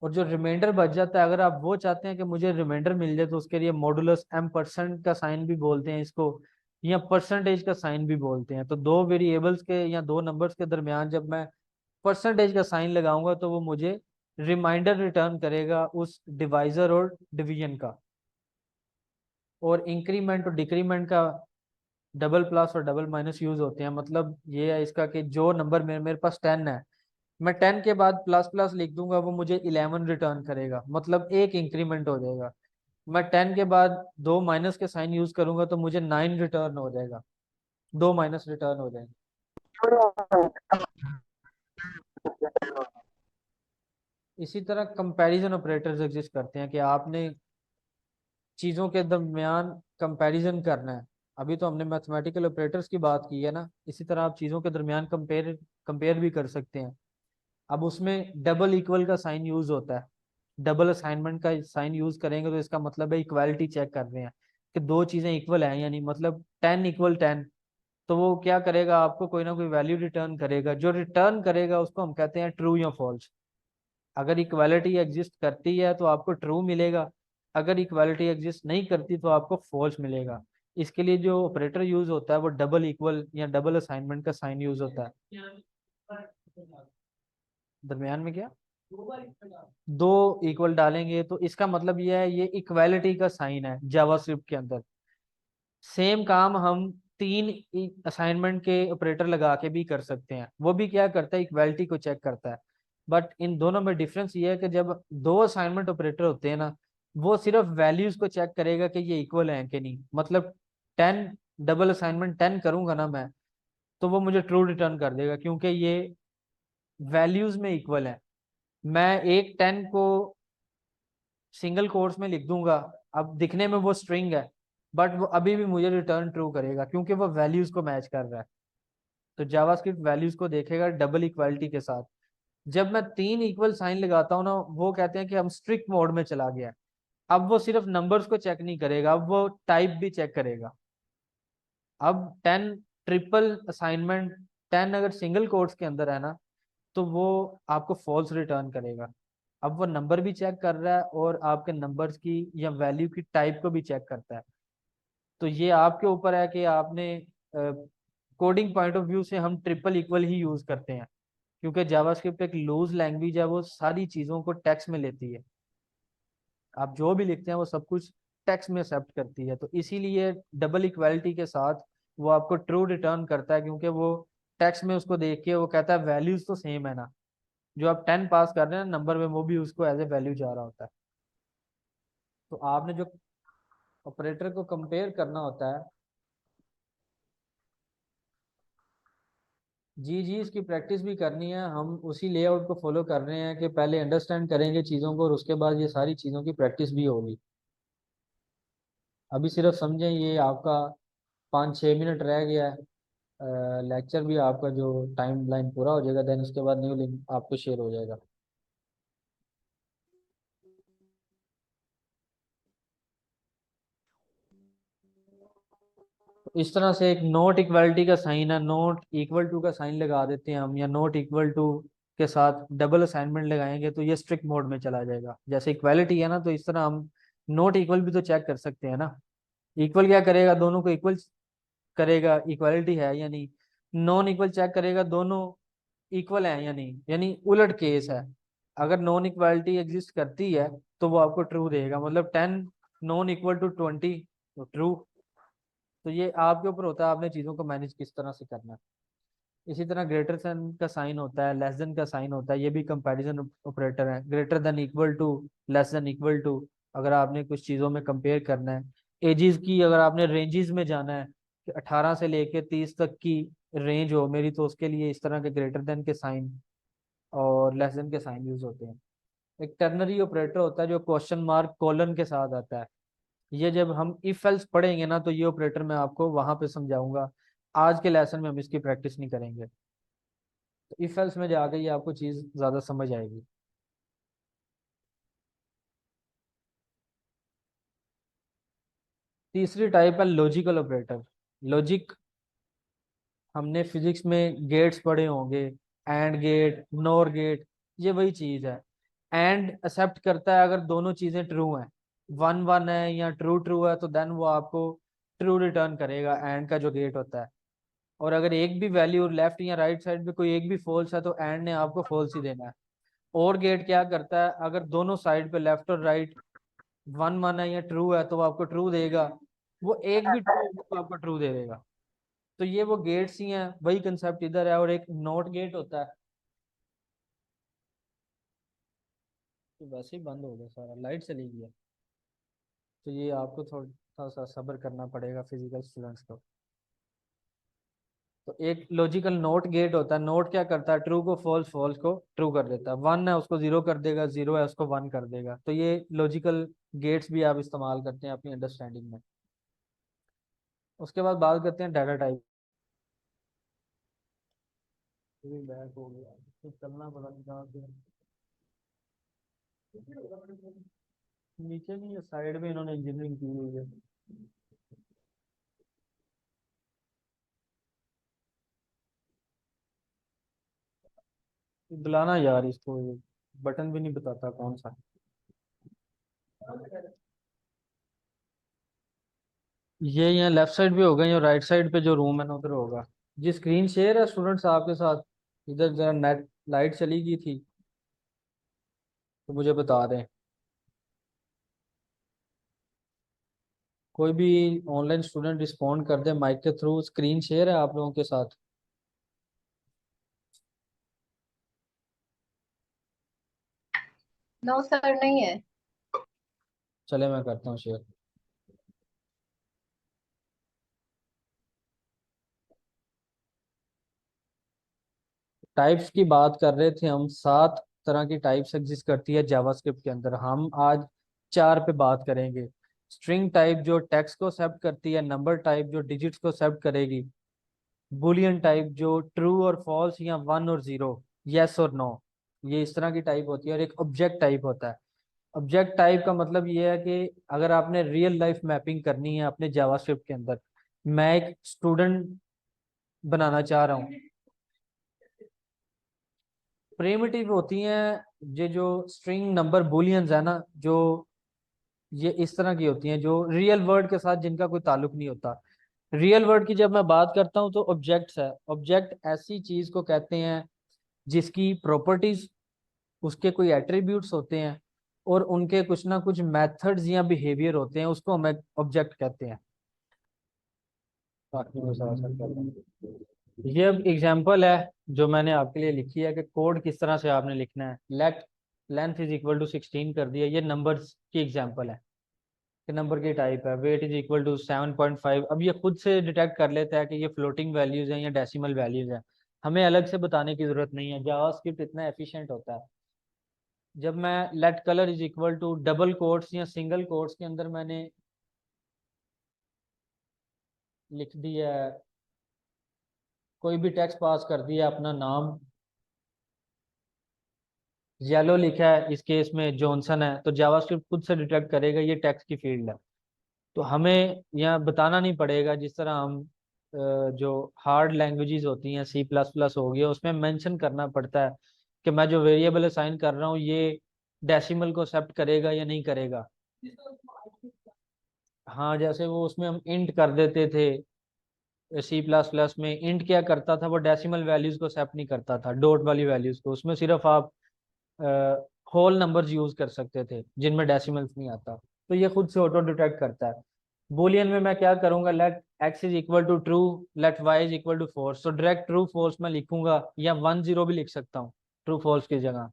और जो रिमाइंडर बच जाता है, अगर आप वो चाहते हैं कि मुझे रिमाइंडर मिल जाए, तो उसके लिए मॉडुलस M% का साइन भी बोलते हैं इसको, या परसेंटेज का साइन भी बोलते हैं। तो दो वेरिएबल्स के या दो नंबर्स के दरमियान जब मैं परसेंटेज का साइन लगाऊंगा, तो वो मुझे रिमाइंडर रिटर्न करेगा उस डिवाइजर और डिवीजन का। और इंक्रीमेंट और डिक्रीमेंट का डबल प्लस और डबल माइनस यूज होते हैं। मतलब ये है इसका कि जो नंबर मेरे पास 10 है, मैं 10 के बाद प्लस प्लस लिख दूंगा, वो मुझे 11 रिटर्न करेगा, मतलब एक इंक्रीमेंट हो जाएगा। मैं 10 के बाद दो माइनस के साइन यूज करूंगा, तो मुझे 9 रिटर्न हो जाएगा, दो माइनस रिटर्न हो जाएंगे। इसी तरह कंपैरिजन ऑपरेटर्स एग्जिस्ट करते हैं कि आपने चीजों के दरमियान कंपैरिजन करना है। अभी तो हमने मैथमेटिकल ऑपरेटर्स की बात की है ना, इसी तरह आप चीजों के दरमियान कंपेयर कंपेयर भी कर सकते हैं। अब उसमें डबल इक्वल का साइन यूज होता है। डबल असाइनमेंट का साइन यूज करेंगे तो इसका मतलब है इक्वालिटी चेक कर रहे हैं कि दो चीजें इक्वल हैं, यानी मतलब 10 = 10। तो वो क्या करेगा, आपको कोई ना कोई वैल्यू रिटर्न करेगा। जो रिटर्न करेगा उसको हम कहते हैं ट्रू या फॉल्स। अगर इक्वालिटी एग्जिस्ट करती है तो आपको ट्रू मिलेगा, अगर इक्वालिटी एग्जिस्ट नहीं करती तो आपको फॉल्स मिलेगा। इसके लिए जो ऑपरेटर यूज होता है वो डबल इक्वल या डबल असाइनमेंट का साइन यूज होता है। दरमियान में क्या, दो इक्वल डालेंगे तो इसका मतलब ये है, ये इक्वालिटी का साइन है जावास्क्रिप्ट के अंदर। सेम काम हम तीन असाइनमेंट के ऑपरेटर लगा के भी कर सकते हैं। वो भी क्या करता है, इक्वालिटी को चेक करता है। बट इन दोनों में डिफरेंस ये है कि जब दो असाइनमेंट ऑपरेटर होते हैं ना, वो सिर्फ वैल्यूज को चेक करेगा कि ये इक्वल है कि नहीं। मतलब 10, डबल असाइनमेंट 10 करूंगा ना मैं, तो वो मुझे ट्रू रिटर्न कर देगा, क्योंकि ये वैल्यूज में इक्वल है। मैं एक 10 को सिंगल कोट्स में लिख दूंगा, अब दिखने में वो स्ट्रिंग है, बट वो अभी भी मुझे रिटर्न ट्रू करेगा, क्योंकि वो वैल्यूज को मैच कर रहा है। तो जावास्क्रिप्ट वैल्यूज को देखेगा डबल इक्वालिटी के साथ। जब मैं तीन इक्वल साइन लगाता हूँ ना, वो कहते हैं कि हम स्ट्रिक्ट मोड में चला गया। अब वो सिर्फ नंबर्स को चेक नहीं करेगा, अब वो टाइप भी चेक करेगा। अब 10 ट्रिपल असाइनमेंट, 10 अगर सिंगल कोट्स के अंदर है ना, तो वो आपको फॉल्स रिटर्न करेगा। अब वो नंबर भी चेक कर रहा है और आपके नंबर्स की या वैल्यू की टाइप को भी चेक करता है। तो ये आपके ऊपर है कि आपने कोडिंग पॉइंट ऑफ व्यू से हम ट्रिपल इक्वल ही यूज करते हैं, क्योंकि जावास्क्रिप्ट एक लूज लैंग्वेज है, वो सारी चीज़ों को टेक्स्ट में लेती है। आप जो भी लिखते हैं वो सब कुछ टेक्स्ट में एक्सेप्ट करती है। तो इसीलिए डबल इक्वालिटी के साथ वो आपको ट्रू रिटर्न करता है, क्योंकि वो टेक्स्ट में उसको देख के वो कहता है वैल्यूज तो सेम है ना, जो आप 10 पास कर रहे हैं नंबर में, वो भी उसको एज ए वैल्यू जा रहा होता है। तो आपने जो ऑपरेटर को कंपेयर करना होता है, जी जी, इसकी प्रैक्टिस भी करनी है। हम उसी लेआउट को फॉलो कर रहे हैं कि पहले अंडरस्टैंड करेंगे चीज़ों को, और उसके बाद ये सारी चीज़ों की प्रैक्टिस भी होगी। अभी सिर्फ समझें, ये आपका 5-6 मिनट रह गया है, लेक्चर भी आपका जो टाइम लाइन पूरा हो जाएगा, देन उसके बाद न्यू लिंक आपको शेयर हो जाएगा। तो इस तरह से एक नॉट इक्वलिटी का साइन है, नॉट इक्वल टू का साइन लगा देते हैं हम, या नॉट इक्वल टू के साथ डबल असाइनमेंट लगाएंगे तो ये स्ट्रिक्ट मोड में चला जाएगा। जैसे इक्वालिटी है ना, तो इस तरह हम नॉट इक्वल भी तो चेक कर सकते हैं ना। इक्वल क्या करेगा, दोनों को इक्वल करेगा, इक्वालिटी है या नहीं। नॉन इक्वल चेक करेगा दोनों इक्वल है या नहीं, यानी उलट केस है। अगर नॉन इक्वालिटी एग्जिस्ट करती है तो वो आपको ट्रू देगा, मतलब 10 नॉन इक्वल टू 20 तो ट्रू। तो ये आपके ऊपर होता है आपने चीज़ों को मैनेज किस तरह से करना है। इसी तरह ग्रेटर देन का साइन होता है, लेस देन का साइन होता है, ये भी कंपैरिजन ऑपरेटर है। Greater than equal to, less than equal to, अगर आपने कुछ चीज़ों में कंपेयर करना है। एजेस की अगर आपने रेंजेस में जाना है कि 18 से लेके 30 तक की रेंज हो मेरी, तो उसके लिए इस तरह के ग्रेटर देन के साइन और लेस देन के साइन यूज होते हैं। एक टर्नरी ऑपरेटर होता है जो क्वेश्चन मार्क कोलन के साथ आता है। ये जब हम इफ एल्स पढ़ेंगे ना तो ये ऑपरेटर मैं आपको वहां पे समझाऊंगा, आज के लेसन में हम इसकी प्रैक्टिस नहीं करेंगे। तो इफ एल्स में जाके ये आपको चीज ज्यादा समझ आएगी। तीसरी टाइप है लॉजिकल ऑपरेटर। लॉजिक, हमने फिजिक्स में गेट्स पढ़े होंगे, एंड गेट, नॉर गेट, ये वही चीज है। एंड एक्सेप्ट करता है अगर दोनों चीजें ट्रू हैं, वन वन है या ट्रू ट्रू है, तो देन वो आपको ट्रू रिटर्न करेगा, एंड का जो गेट होता है। और अगर एक भी वैल्यू लेफ्ट या राइट साइड पे कोई एक भी फॉल्स है तो एंड ने आपको फॉल्स ही देना है। और गेट क्या करता है, अगर दोनों साइड पे लेफ्ट और राइट वन वन है या ट्रू है तो वो आपको ट्रू देगा, वो एक भी ट्रू तो आपको ट्रू दे देगा। तो ये वो गेट्स ही हैं, वही कंसेप्ट इधर है। और एक नॉट गेट होता है। तो वैसे ही बंद हो गया सारा, लाइट चली गई है। तो ये आपको थोड़ा सा सब्र करना पड़ेगा फिजिकल स्टूडेंट्स को। तो एक लॉजिकल नोट गेट होता है। नोट क्या करता है, ट्रू को फॉल्स, फॉल्स को ट्रू कर देता है, वन है उसको जीरो कर देगा, जीरो है उसको वन कर देगा। तो ये लॉजिकल गेट्स भी आप इस्तेमाल करते हैं अपनी अंडरस्टैंडिंग में। उसके बाद बात करते हैं डाटा टाइप। बैक हो गया तो चलना पड़ा नहीं कहाँ से। नीचे नहीं है, साइड में इन्होंने इंजीनियरिंग की हुई है। बुलाना यार इसको, ये बटन भी नहीं बताता कौन सा। ये यहाँ लेफ्ट साइड पे होगा या राइट साइड पे जो रूम है ना उधर होगा। जी स्क्रीन शेयर है स्टूडेंट्स आपके साथ? इधर जरा नेट लाइट चली गई थी तो मुझे बता दें। कोई भी ऑनलाइन स्टूडेंट रिस्पॉन्ड कर दे माइक के थ्रू। स्क्रीन शेयर है आप लोगों के साथ? नो सर, नहीं है। चले मैं करता हूँ शेयर। टाइप्स की बात कर रहे थे हम, 7 तरह की टाइप्स एग्जिस्ट करती है जावास्क्रिप्ट के अंदर। हम आज 4 पे बात करेंगे। स्ट्रिंग टाइप जो टेक्स्ट को एक्सेप्ट करती है, नंबर टाइप जो डिजिट्स को एक्सेप्ट करेगी, बुलियन टाइप जो ट्रू और फॉल्स या वन और जीरो, यस और नो, ये इस तरह की टाइप होती है। और एक ऑब्जेक्ट टाइप होता है। ऑब्जेक्ट टाइप का मतलब ये है कि अगर आपने रियल लाइफ मैपिंग करनी है अपने जावास्क्रिप्ट के अंदर, मैं एक स्टूडेंट बनाना चाह रहा हूँ। प्रिमिटिव होती हैं ये जो स्ट्रिंग नंबर बुलियंस है ना, जो ये इस तरह की होती हैं जो रियल वर्ड के साथ जिनका कोई ताल्लुक नहीं होता। रियल वर्ड की जब मैं बात करता हूँ तो ऑब्जेक्ट्स है। ऑब्जेक्ट ऐसी चीज को कहते हैं जिसकी प्रॉपर्टीज, उसके कोई एट्रीब्यूट्स होते हैं और उनके कुछ ना कुछ मेथड्स या बिहेवियर होते हैं, उसको हम ऑब्जेक्ट कहते हैं। बाकी मैं साथ साथ कर रहा हूँ। ये अब एग्जांपल है जो मैंने आपके लिए लिखी है कि कोड किस तरह से आपने लिखना है। Let length is equal to 16 कर दिया, ये नंबर्स की एग्जांपल है कि नंबर की टाइप है। Weight is equal to 7.5। अब ये खुद से डिटेक्ट कर लेता है कि ये फ्लोटिंग वैल्यूज हैं या डेसिमल वैल्यूज हैं। हमें अलग से बताने की जरूरत नहीं है, जावास्क्रिप्ट इतना एफिशिएंट होता है। जब मैं let colour is equal to double quotes या सिंगल कोट्स के अंदर मैंने लिख दिया है, कोई भी टेक्स्ट पास कर दिया अपना नाम, येलो लिखा है, इस केस में जॉनसन है, तो जावास्क्रिप्ट खुद से डिटेक्ट करेगा ये टेक्स्ट की फील्ड है। तो हमें यहाँ बताना नहीं पड़ेगा, जिस तरह हम जो हार्ड लैंग्वेजेस होती हैं, सी प्लस प्लस हो गया, उसमें मेंशन करना पड़ता है कि मैं जो वेरिएबल असाइन कर रहा हूँ ये डेसिमल को एक्सेप्ट करेगा या नहीं करेगा। हाँ, जैसे वो उसमें हम इंट कर देते थे, सी प्लस प्लस में इंट क्या करता था, वो डेसिमल वैल्यूज को एक्सेप्ट नहीं करता था, डॉट वाली वैल्यूज को। उसमें सिर्फ आप होल नंबर्स यूज कर सकते थे जिनमें डेसिमल्स नहीं आता, तो ये खुद से ऑटो डिटेक्ट करता है। बुलियन में मैं क्या करूंगा, let x is equal to true, let y is equal to false, तो डायरेक्ट ट्रू फॉल्स मैं लिखूंगा, या 1 0 भी लिख सकता हूँ ट्रू फॉल्स की जगह।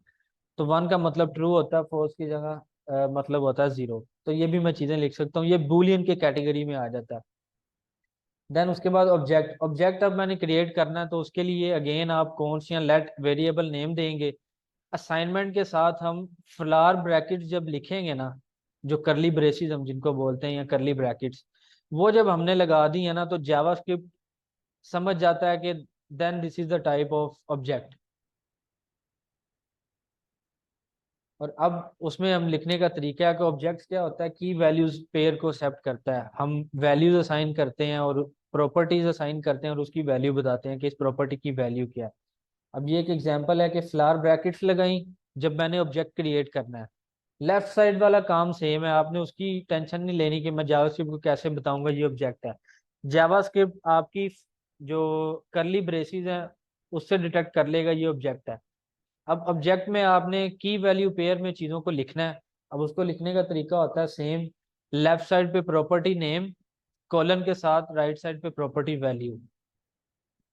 तो 1 का मतलब ट्रू होता है, फॉल्स की जगह मतलब होता है 0। तो ये भी मैं चीजें लिख सकता हूँ, ये बुलियन के कैटेगरी में आ जाता है। देन उसके बाद ऑब्जेक्ट, ऑब्जेक्ट अब मैंने क्रिएट करना है, तो उसके लिए अगेन आप कौन सी लेट वेरिएबल नेम देंगे। असाइनमेंट के साथ हम फ्लावर ब्रैकेट जब लिखेंगे ना, जो करली ब्रेसिस हम जिनको बोलते हैं या करली ब्रैकेट्स, वो जब हमने लगा दी है ना, तो जावास्क्रिप्ट समझ जाता है कि then this is the type of object. और अब उसमें हम लिखने का तरीका है कि ऑब्जेक्ट्स क्या होता है, की वैल्यूज पेयर को एक्सेप्ट करता है, हम वैल्यूज असाइन करते हैं और प्रॉपर्टीज असाइन करते हैं और उसकी वैल्यू बताते हैं कि इस प्रॉपर्टी की वैल्यू क्या है। अब ये एक एग्जांपल है कि फ्लावर ब्रैकेट्स लगाई जब मैंने ऑब्जेक्ट क्रिएट करना है। लेफ्ट साइड वाला काम सेम है, आपने उसकी टेंशन नहीं लेनी कि मैं जावास्क्रिप्ट को कैसे बताऊंगा ये ऑब्जेक्ट है। जावास्क्रिप्ट आपकी जो करली ब्रेसिस है उससे डिटेक्ट कर लेगा ये ऑब्जेक्ट है। अब ऑब्जेक्ट में आपने की वैल्यू पेयर में चीज़ों को लिखना है। अब उसको लिखने का तरीका होता है सेम, लेफ्ट साइड पे प्रॉपर्टी नेम, कॉलन के साथ राइट साइड पे प्रॉपर्टी वैल्यू।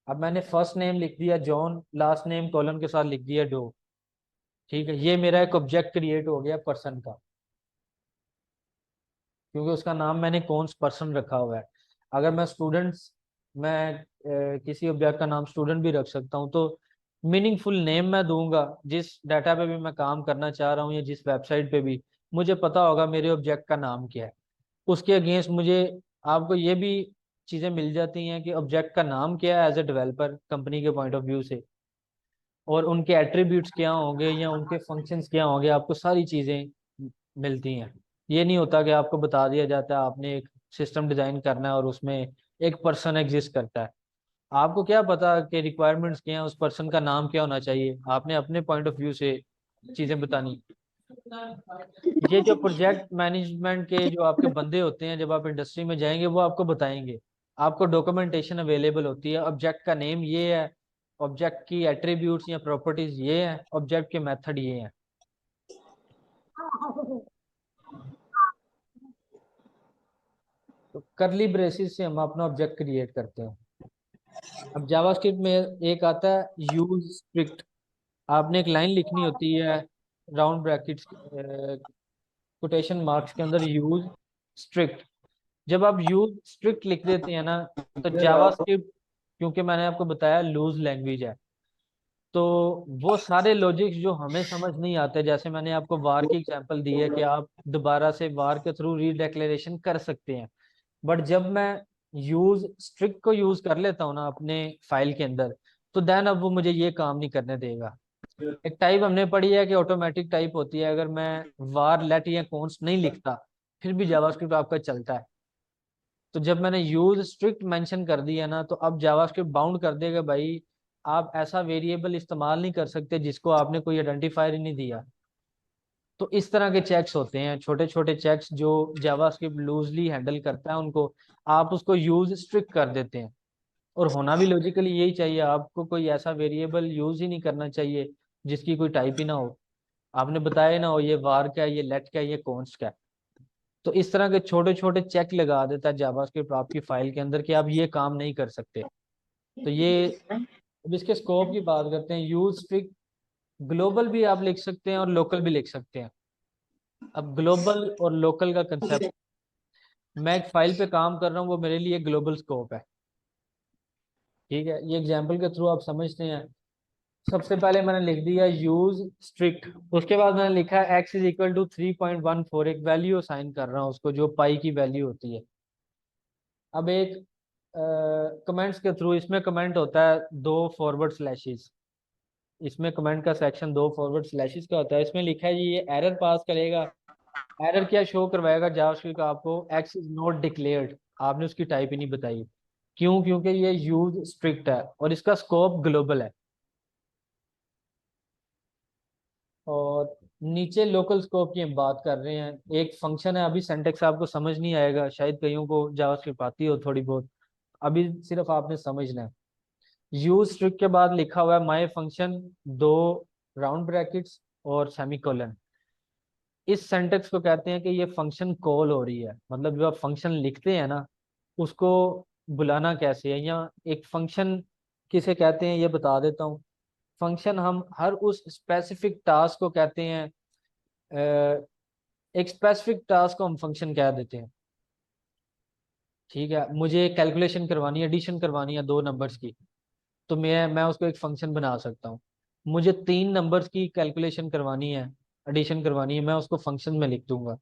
अब मैंने फर्स्ट नेम लिख दिया जॉन, लास्ट नेम कॉलन के साथ लिख दिया डो। ठीक है, ये मेरा एक ऑब्जेक्ट क्रिएट हो गया पर्सन का, क्योंकि उसका नाम मैंने कौन पर्सन रखा हुआ है। अगर मैं स्टूडेंट्स, मैं किसी ऑब्जेक्ट का नाम स्टूडेंट भी रख सकता हूँ, तो मीनिंगफुल नेम मैं दूंगा। जिस डाटा पे भी मैं काम करना चाह रहा हूँ या जिस वेबसाइट पे भी, मुझे पता होगा मेरे ऑब्जेक्ट का नाम क्या है। उसके अगेंस्ट मुझे, आपको ये भी चीज़ें मिल जाती हैं कि ऑब्जेक्ट का नाम क्या है एज ए डेवलपर कंपनी के पॉइंट ऑफ व्यू से, और उनके एट्रीब्यूट्स क्या होंगे या उनके फंक्शंस क्या होंगे, आपको सारी चीज़ें मिलती हैं। ये नहीं होता कि आपको बता दिया जाता है आपने एक सिस्टम डिज़ाइन करना है और उसमें एक पर्सन एग्जिस्ट करता है। आपको क्या पता कि रिक्वायरमेंट्स क्या हैं, उस पर्सन का नाम क्या होना चाहिए, आपने अपने पॉइंट ऑफ व्यू से चीज़ें बतानी। ये जो प्रोजेक्ट मैनेजमेंट के जो आपके बंदे होते हैं, जब आप इंडस्ट्री में जाएंगे वो आपको बताएंगे। आपको डॉक्यूमेंटेशन अवेलेबल होती है, ऑब्जेक्ट का नेम ये है, ऑब्जेक्ट की एट्रीब्यूट्स या प्रॉपर्टीज ये हैं, ऑब्जेक्ट के मेथड ये हैं। तो करली ब्रेसिस से हम अपना ऑब्जेक्ट क्रिएट करते हैं। अब जावास्क्रिप्ट में एक आता है यूज स्ट्रिक्ट। आपने एक लाइन लिखनी होती है राउंड ब्रैकेट्स कोटेशन मार्क्स के अंदर, यूज स्ट्रिक्ट। जब आप यूज स्ट्रिक्ट लिख देते हैं ना, तो जावास्क्रिप्ट, क्योंकि मैंने आपको बताया लूज लैंग्वेज है, तो वो सारे लॉजिक्स जो हमें समझ नहीं आते, जैसे मैंने आपको वार की एग्जांपल दी है कि आप दोबारा से वार के थ्रू रीडेक्लेरेशन कर सकते हैं। बट जब मैं यूज स्ट्रिक्ट को यूज कर लेता हूँ ना अपने फाइल के अंदर, तो देन अब वो मुझे ये काम नहीं करने देगा। एक टाइप हमने पढ़ी है कि ऑटोमेटिक टाइप होती है, अगर मैं वार लेट या कॉन्स्ट नहीं लिखता फिर भी जावास्क्रिप्ट आपका चलता है। तो जब मैंने यूज स्ट्रिक्ट मेंशन कर दिया ना, तो अब जावास्क्रिप्ट बाउंड कर देगा भाई, आप ऐसा वेरिएबल इस्तेमाल नहीं कर सकते जिसको आपने कोई आइडेंटिफायर ही नहीं दिया। तो इस तरह के चेक्स होते हैं, छोटे छोटे चेक्स जो जावास्क्रिप्ट लूजली हैंडल करता है उनको, आप उसको यूज स्ट्रिक्ट कर देते हैं। और होना भी लॉजिकली यही चाहिए, आपको कोई ऐसा वेरिएबल यूज ही नहीं करना चाहिए जिसकी कोई टाइप ही ना हो, आपने बताया ना हो ये वार क्या है, ये लेट क्या है, ये कॉन्स्ट क्या है। तो इस तरह के छोटे छोटे चेक लगा देता है जावास्क्रिप्ट आपकी फाइल के अंदर कि आप ये काम नहीं कर सकते। तो ये, अब इसके स्कोप की बात करते हैं। यूज स्ट्रिक्ट ग्लोबल भी आप लिख सकते हैं और लोकल भी लिख सकते हैं। अब ग्लोबल और लोकल का कंसेप्ट, मैं एक फाइल पे काम कर रहा हूँ, वो मेरे लिए ग्लोबल स्कोप है। ठीक है, ये एग्जांपल के थ्रू आप समझते हैं। सबसे पहले मैंने लिख दिया यूज स्ट्रिक्ट, उसके बाद मैंने लिखा एक्स इज इक्वल टू 3.14, एक वैल्यू असाइन कर रहा हूँ उसको जो पाई की वैल्यू होती है। अब एक कमेंट्स के थ्रू, इसमें कमेंट होता है 2 फॉरवर्ड स्लैशेस, इसमें कमेंट का सेक्शन 2 फॉरवर्ड स्लैशेस का होता है। इसमें लिखा है जी ये एरर पास करेगा। एरर क्या शो करवाएगा जावास्क्रिप्ट का आपको, एक्स इज नॉट डिक्लेयर्ड, आपने उसकी टाइप ही नहीं बताई। क्यों? क्योंकि ये यूज स्ट्रिक्ट है और इसका स्कोप ग्लोबल है। और नीचे लोकल स्कोप की हम बात कर रहे हैं, एक फंक्शन है, अभी सिंटेक्स आपको समझ नहीं आएगा, शायद कईयों को जावास्क्रिप्ट आती हो थोड़ी बहुत, अभी सिर्फ आपने समझना है। यूज स्ट्रिक्ट के बाद लिखा हुआ है माई फंक्शन, 2 राउंड ब्रैकेट्स, और सेमीकोलन। इस सेंटेक्स को कहते हैं कि ये फंक्शन कॉल हो रही है। मतलब जो आप फंक्शन लिखते हैं ना, उसको बुलाना कैसे है, या एक फंक्शन किसे कहते हैं ये बता देता हूँ। फंक्शन हम हर उस स्पेसिफिक टास्क को कहते हैं। एक स्पेसिफिक टास्क को हम फंक्शन कह देते हैं। ठीक है, मुझे कैलकुलेशन करवानी है, एडिशन करवानी है दो नंबर्स की, तो मैं उसको एक फंक्शन बना सकता हूँ। मुझे तीन नंबर्स की कैलकुलेशन करवानी है, एडिशन करवानी है, मैं उसको फंक्शन में लिख दूंगा।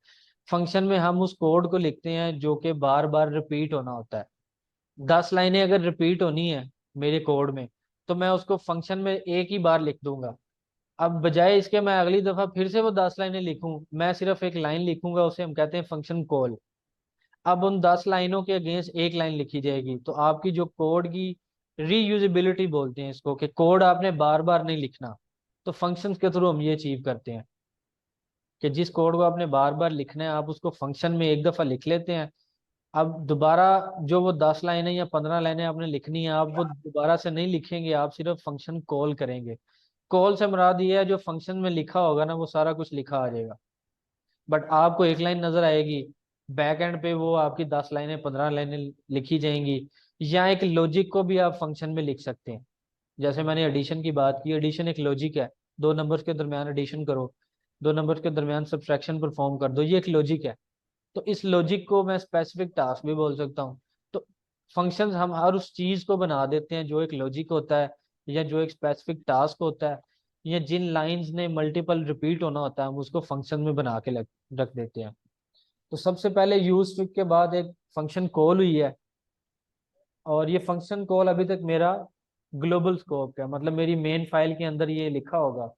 फंक्शन में हम उस कोड को लिखते हैं जो कि बार बार रिपीट होना होता है। 10 लाइनें अगर रिपीट होनी है मेरे कोड में, तो मैं उसको फंक्शन में एक ही बार लिख दूंगा। अब बजाय इसके मैं अगली दफा फिर से वो 10 लाइनें लिखूं, मैं सिर्फ एक लाइन लिखूंगा, उसे हम कहते हैं फंक्शन कॉल। अब उन 10 लाइनों के अगेंस्ट एक लाइन लिखी जाएगी, तो आपकी जो कोड की रीयूजेबिलिटी बोलते हैं इसको, कि कोड आपने बार बार नहीं लिखना। तो फंक्शंस के थ्रू हम ये अचीव करते हैं कि जिस कोड को आपने बार बार लिखना है, आप उसको फंक्शन में एक दफा लिख लेते हैं। अब दोबारा जो वो 10 लाइनें या 15 लाइनें आपने लिखनी है, आप वो दोबारा से नहीं लिखेंगे, आप सिर्फ फंक्शन कॉल करेंगे। कॉल से मुराद ये है जो फंक्शन में लिखा होगा ना, वो सारा कुछ लिखा आ जाएगा, बट आपको एक लाइन नजर आएगी। बैक एंड पे वो आपकी 10 लाइनें 15 लाइनें लिखी जाएंगी। या एक लॉजिक को भी आप फंक्शन में लिख सकते हैं। जैसे मैंने एडिशन की बात की, एडिशन एक लॉजिक है। दो नंबर्स के दरमियान एडिशन करो, दो नंबर्स के दरमियान सब्ट्रैक्शन परफॉर्म कर दो, ये एक लॉजिक है। तो इस लॉजिक को मैं स्पेसिफिक टास्क भी बोल सकता हूँ। तो फंक्शंस हम हर उस चीज को बना देते हैं जो एक लॉजिक होता है, या जो एक स्पेसिफिक टास्क होता है, या जिन लाइंस ने मल्टीपल रिपीट होना होता है, हम उसको फंक्शन में बना के रख देते हैं। तो सबसे पहले यूज स्ट्रिंग के बाद एक फंक्शन कॉल हुई है, और ये फंक्शन कॉल अभी तक मेरा ग्लोबल स्कोप है, मतलब मेरी मेन फाइल के अंदर ये लिखा होगा।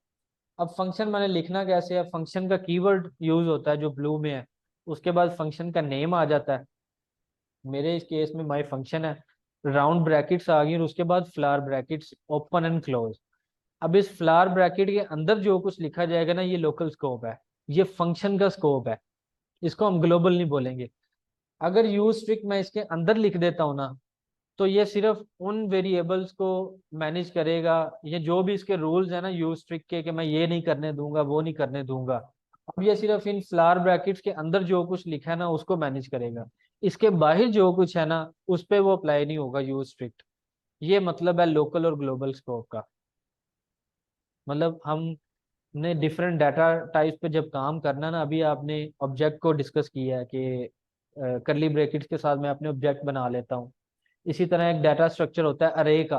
अब फंक्शन मैंने लिखना कैसे है, फंक्शन का कीवर्ड यूज होता है जो ब्लू में है, उसके बाद फंक्शन का नेम आ जाता है। मेरे इस केस में माय फंक्शन है, राउंड ब्रैकेट्स आ गई, और उसके बाद flower brackets open and close. अब इस फ्लावर ब्रैकेट के अंदर जो कुछ लिखा जाएगा ना, ये लोकल स्कोप है, ये फंक्शन का स्कोप है, इसको हम ग्लोबल नहीं बोलेंगे। अगर यूज स्ट्रिक्ट मैं इसके अंदर लिख देता हूँ ना, तो ये सिर्फ उन वेरिएबल्स को मैनेज करेगा, ये जो भी इसके रूल्स है ना यूज स्ट्रिक्ट के, कि मैं ये नहीं करने दूंगा वो नहीं करने दूंगा। अब ये सिर्फ इन फ्लावर ब्रैकेट्स के अंदर जो कुछ लिखा है ना उसको मैनेज करेगा। इसके बाहर जो कुछ है ना, उस पे वो अप्लाई नहीं होगा यूज स्ट्रिक्ट। ये मतलब है लोकल और ग्लोबल स्कोप का। मतलब हमने डिफरेंट डाटा टाइप्स पे जब काम करना ना, अभी आपने ऑब्जेक्ट को डिस्कस किया है कि करली ब्रैकेट्स के साथ मैं अपने ऑब्जेक्ट बना लेता हूँ। इसी तरह एक डाटा स्ट्रक्चर होता है अरे का।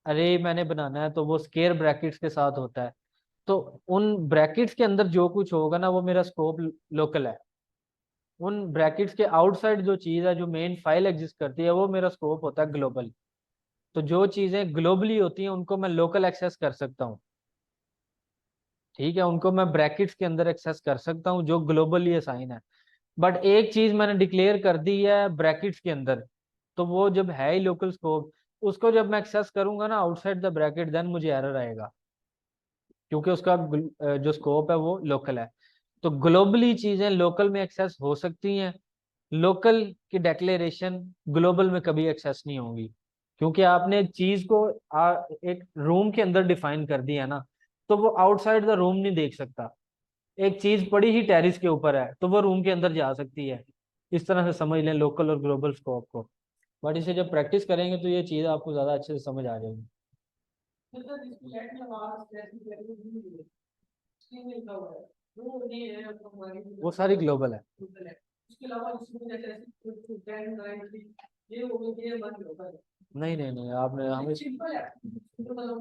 अरे मैंने बनाना है तो वो स्केयर ब्रैकेट्स के साथ होता है। तो उन ब्रैकेट्स के अंदर जो कुछ होगा ना, वो मेरा स्कोप लोकल है। उन ब्रैकेट्स के आउटसाइड जो चीज़ है, जो मेन फाइल एग्जिस्ट करती है, वो मेरा स्कोप होता है ग्लोबल। तो जो चीज़ें ग्लोबली होती हैं उनको मैं लोकल एक्सेस कर सकता हूँ। ठीक है, उनको मैं ब्रैकेट्स के अंदर एक्सेस कर सकता हूँ जो ग्लोबली असाइन है। बट एक चीज मैंने डिक्लेयर कर दी है ब्रैकेट्स के अंदर, तो वो जब है ही लोकल स्कोप, उसको जब मैं एक्सेस करूंगा ना आउटसाइड द ब्रैकेट, देन मुझे एरर आएगा, क्योंकि उसका जो स्कोप है वो लोकल है। तो ग्लोबली चीजें लोकल में एक्सेस हो सकती हैं, लोकल की डेक्लेरेशन ग्लोबल में कभी एक्सेस नहीं होंगी, क्योंकि आपने चीज को एक रूम के अंदर डिफाइन कर दिया ना, तो वो आउटसाइड द रूम नहीं देख सकता। एक चीज पड़ी ही टेरिस के ऊपर है तो वो रूम के अंदर जा सकती है। इस तरह से समझ लें लोकल और ग्लोबल स्कोप को। बट इसे जब प्रैक्टिस करेंगे तो ये चीज आपको ज्यादा अच्छे से समझ आ जाएगी। वो सारी ग्लोबल है। नहीं नहीं नहीं, आपने हमें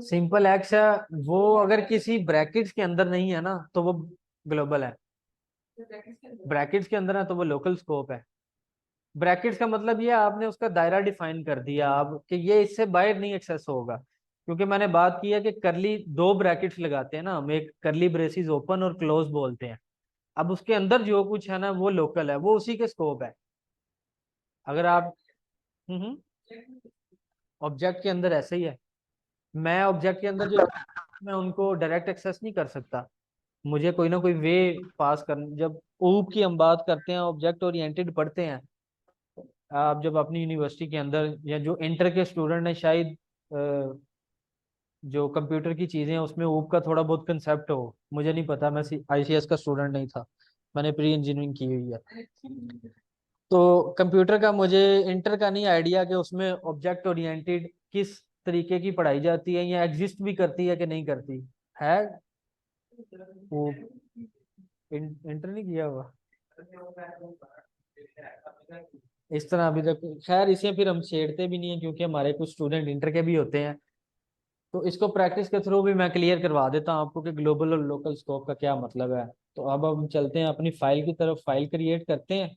सिंपल एक्स है, वो अगर किसी ब्रैकेट्स के अंदर नहीं है ना तो वो ग्लोबल है। ब्रैकेट्स के अंदर है तो वो लोकल स्कोप है। ब्रैकेट्स का मतलब ये है, आपने उसका दायरा डिफाइन कर दिया अब कि ये इससे बाहर नहीं एक्सेस होगा। क्योंकि मैंने बात की है कि करली दो ब्रैकेट्स लगाते हैं ना हम, एक करली ब्रेसिस ओपन और क्लोज बोलते हैं। अब उसके अंदर जो कुछ है ना वो लोकल है, वो उसी के स्कोप है। अगर आप ऑब्जेक्ट के अंदर ऐसे ही है। मैं ऑब्जेक्ट के अंदर जो मैं उनको डायरेक्ट एक्सेस नहीं कर सकता, मुझे कोई ना कोई वे पास कर। जब ऊप की हम बात करते हैं, ऑब्जेक्ट ओरिएंटेड पढ़ते हैं, आप जब अपनी यूनिवर्सिटी के अंदर, या जो इंटर के स्टूडेंट हैं शायद जो कंप्यूटर की चीज़ें हैं उसमें ऊप का थोड़ा बहुत कंसेप्ट हो। मुझे नहीं पता, मैं आईसीएस का स्टूडेंट नहीं था, मैंने प्री इंजीनियरिंग की हुई है। तो कंप्यूटर का मुझे इंटर का नहीं आइडिया कि उसमें ऑब्जेक्ट ओरिएंटेड किस तरीके की पढ़ाई जाती है, या एग्जिस्ट भी करती है कि नहीं करती है। वो इंटर नहीं किया हुआ इस तरह अभी तक। खैर इसे फिर हम छेड़ते भी नहीं है, क्योंकि हमारे कुछ स्टूडेंट इंटर के भी होते हैं। तो इसको प्रैक्टिस के थ्रू भी मैं क्लियर करवा देता हूँ आपको कि ग्लोबल और लोकल स्कोप का क्या मतलब है। तो अब हम चलते हैं अपनी फाइल की तरफ, फाइल क्रिएट करते हैं।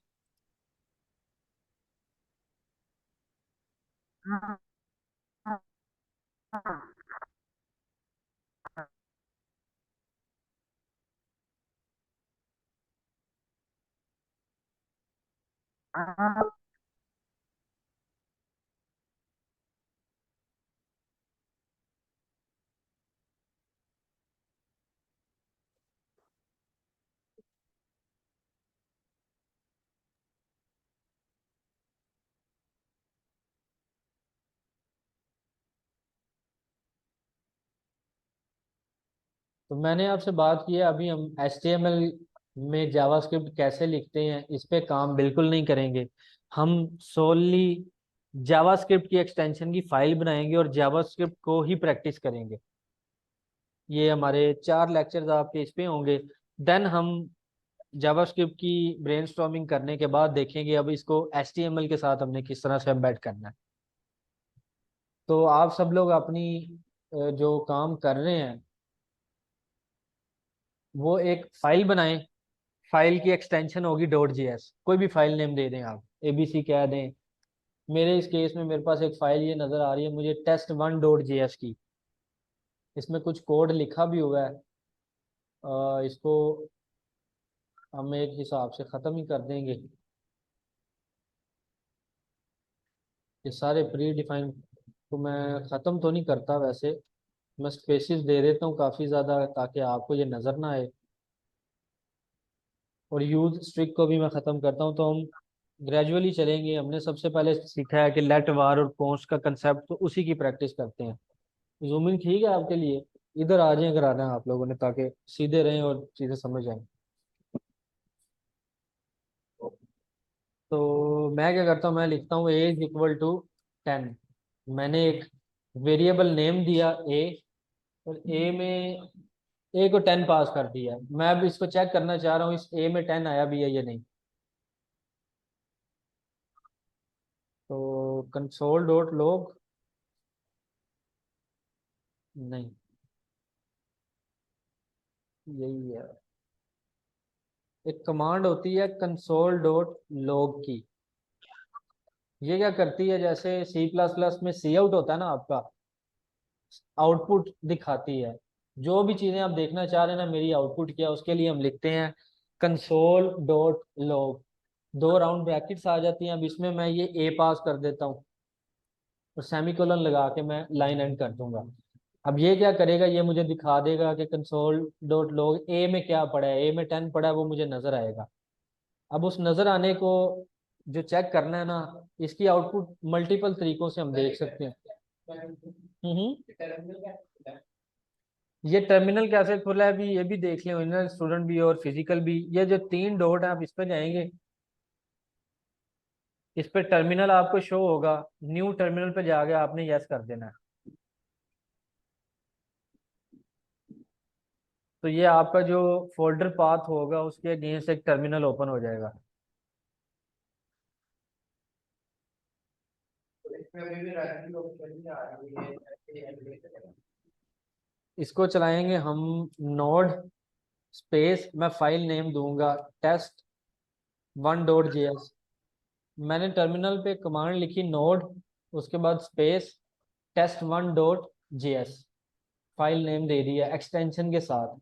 तो मैंने आपसे बात की है, अभी हम HTML में जावास्क्रिप्ट कैसे लिखते हैं इस पे काम बिल्कुल नहीं करेंगे। हम सोली जावास्क्रिप्ट की एक्सटेंशन की फाइल बनाएंगे और जावास्क्रिप्ट को ही प्रैक्टिस करेंगे। ये हमारे 4 लेक्चर्स आपके इस पे होंगे। देन हम जावास्क्रिप्ट की ब्रेनस्टॉर्मिंग करने के बाद देखेंगे अब इसको HTML के साथ हमने किस तरह से एम्बेड करना है। तो आप सब लोग अपनी जो काम कर रहे हैं वो एक फाइल बनाएं। फाइल की एक्सटेंशन होगी .js, कोई भी फाइल नेम दे दें आप, ABC कह दें। मेरे इस केस में मेरे पास एक फाइल ये नज़र आ रही है मुझे, test1.js की। इसमें कुछ कोड लिखा भी हुआ है। इसको हम एक हिसाब से ख़त्म ही कर देंगे। ये सारे प्री डिफाइन तो मैं ख़त्म तो नहीं करता वैसे, मैं स्पेसिस दे देता हूँ काफ़ी ज़्यादा ताकि आपको ये नज़र ना आए। और यूज स्ट्रिक को भी मैं ख़त्म करता हूँ। तो हम ग्रेजुअली चलेंगे। हमने सबसे पहले सीखा है कि लेट वार और कॉन्स्ट का कंसेप्ट, तो उसी की प्रैक्टिस करते हैं। जूमिंग ठीक है आपके लिए? इधर आ जाए कराना है आप लोगों ने, ताकि सीधे रहें और चीज़ें समझ आए। तो मैं क्या करता हूँ, मैं लिखता हूँ A = 10। मैंने एक वेरिएबल नेम दिया A, और ए को 10 पास कर दिया है। मैं अब इसको चेक करना चाह रहा हूँ इस A में 10 आया भी है या नहीं। तो console.log, नहीं, यही है। एक कमांड होती है console.log की। ये क्या करती है, जैसे C++ में सी आउट होता है ना आपका, आउटपुट दिखाती है। जो भी चीजें आप देखना चाह रहे हैं ना मेरी आउटपुट क्या, उसके लिए हम लिखते हैं console.log। 2 राउंड ब्रैकेट्स आ जाती हैं। अब इसमें मैं ये A पास कर देता हूँ और सेमीकोलन लगा के मैं लाइन एंड कर दूंगा। अब ये क्या करेगा, ये मुझे दिखा देगा कि console.log A में क्या पड़ा है। A में 10 पड़ा है, वो मुझे नजर आएगा। अब उस नजर आने को जो चेक करना है ना, इसकी आउटपुट मल्टीपल तरीकों से हम देख सकते हैं। ये टर्मिनल कैसे खुला है अभी ये भी देख लें, ओरिजिनल स्टूडेंट भी और फिजिकल भी। ये जो 3 डॉट है आप इस पर जाएंगे, इस पर टर्मिनल आपको शो होगा। न्यू टर्मिनल पे जाके आपने यस कर देना है। तो ये आपका जो फोल्डर पाथ होगा उसके अगेंस्ट एक टर्मिनल ओपन हो जाएगा। इसको चलाएंगे हम। नोड स्पेस, मैं फाइल नेम दूंगा test1.js। मैंने टर्मिनल पे कमांड लिखी नोड, उसके बाद स्पेस test1.js, फाइल नेम दे दिया एक्सटेंशन के साथ।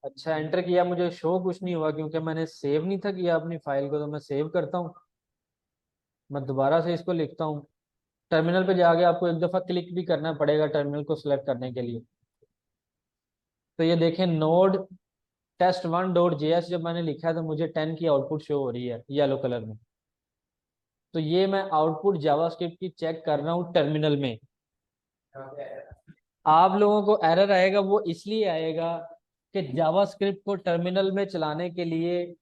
अच्छा, एंटर किया, मुझे शो कुछ नहीं हुआ क्योंकि मैंने सेव नहीं था किया अपनी फाइल को। तो मैं सेव करता हूँ, मैं दोबारा से इसको लिखता हूँ। टर्मिनल पे जाके आपको एक दफ़ा क्लिक भी करना पड़ेगा टर्मिनल को सिलेक्ट करने के लिए। तो ये देखें, नोड test1.js जब मैंने लिखा है तो मुझे 10 की आउटपुट शो हो रही है येलो कलर में। तो ये मैं आउटपुट जावास्क्रिप्ट की चेक कर रहा हूँ टर्मिनल में। आप लोगों को एरर आएगा, वो इसलिए आएगा कि जावास्क्रिप्ट को टर्मिनल में चलाने के लिए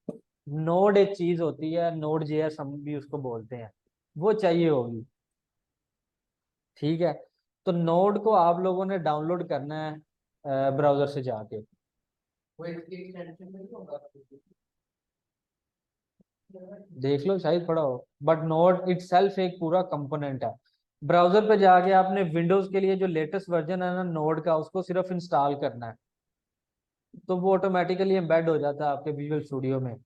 नोड एक चीज होती है, नोड जेएस हम भी उसको बोलते हैं, वो चाहिए होगी। ठीक है, तो नोड को आप लोगों ने डाउनलोड करना है ब्राउजर से जाके। देख लो, शायद पड़ा हो, बट नोड इटसेल्फ एक पूरा कंपोनेंट है। ब्राउजर पे जाके आपने विंडोज के लिए जो लेटेस्ट वर्जन है ना नोड का, उसको सिर्फ इंस्टॉल करना है, तो वो ऑटोमेटिकली एम्बेड हो जाता है आपके विजुअल स्टूडियो में।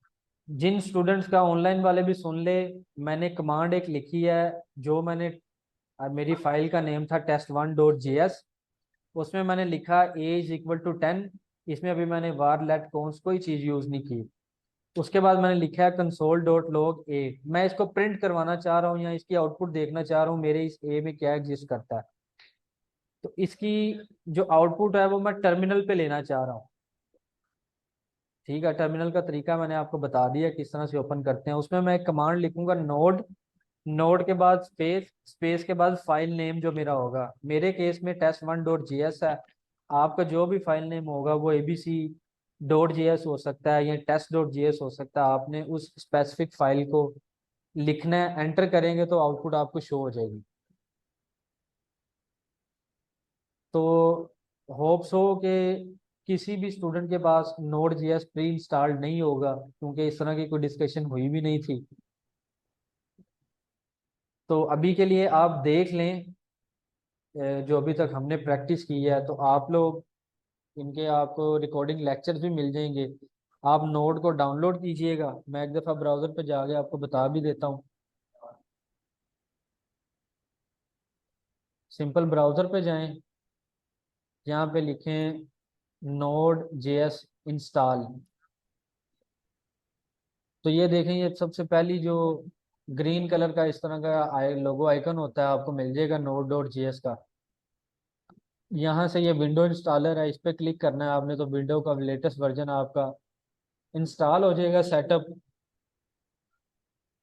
जिन स्टूडेंट्स का ऑनलाइन वाले भी सुन ले, मैंने कमांड एक लिखी है, जो मैंने मेरी फाइल का नेम था test1.js, उसमें मैंने लिखा a=10। इसमें अभी मैंने var let const कोई चीज यूज नहीं की। उसके बाद मैंने लिखा है console.log a। मैं इसको प्रिंट करवाना चाह रहा हूँ या इसकी आउटपुट देखना चाह रहा हूँ मेरे इस a में क्या एग्जिस्ट करता है। तो इसकी जो आउटपुट है वो मैं टर्मिनल पे लेना चाह रहा हूँ। ठीक है, टर्मिनल का तरीका मैंने आपको बता दिया किस तरह से ओपन करते हैं। उसमें मैं एक कमांड लिखूंगा नोड, नोड के बाद स्पेस, स्पेस के बाद फाइल नेम जो मेरा होगा, मेरे केस में test1.js है। आपका जो भी फाइल नेम होगा वो abc.js हो सकता है या test.js हो सकता है। आपने उस स्पेसिफिक फाइल को लिखना है, एंटर करेंगे तो आउटपुट आपको शो हो जाएगी। तो होप्स हो कि किसी भी स्टूडेंट के पास नोड जेएस प्री इंस्टॉल्ड नहीं होगा, क्योंकि इस तरह की कोई डिस्कशन हुई भी नहीं थी। तो अभी के लिए आप देख लें जो अभी तक हमने प्रैक्टिस की है, तो आप लोग इनके आपको रिकॉर्डिंग लेक्चर्स भी मिल जाएंगे। आप नोड को डाउनलोड कीजिएगा, मैं एक दफ़ा ब्राउज़र पे जाके आपको बता भी देता हूँ। सिंपल ब्राउज़र पे जाएं, यहाँ पे लिखें नोड जेएस इंस्टॉल। तो ये देखें, ये सबसे पहली जो ग्रीन कलर का इस तरह का लोगो आइकन होता है, आपको मिल जाएगा node.js का। यहाँ से ये विंडो इंस्टॉलर है, इस पर क्लिक करना है आपने, तो विंडो का लेटेस्ट वर्जन आपका इंस्टॉल हो जाएगा। सेटअप,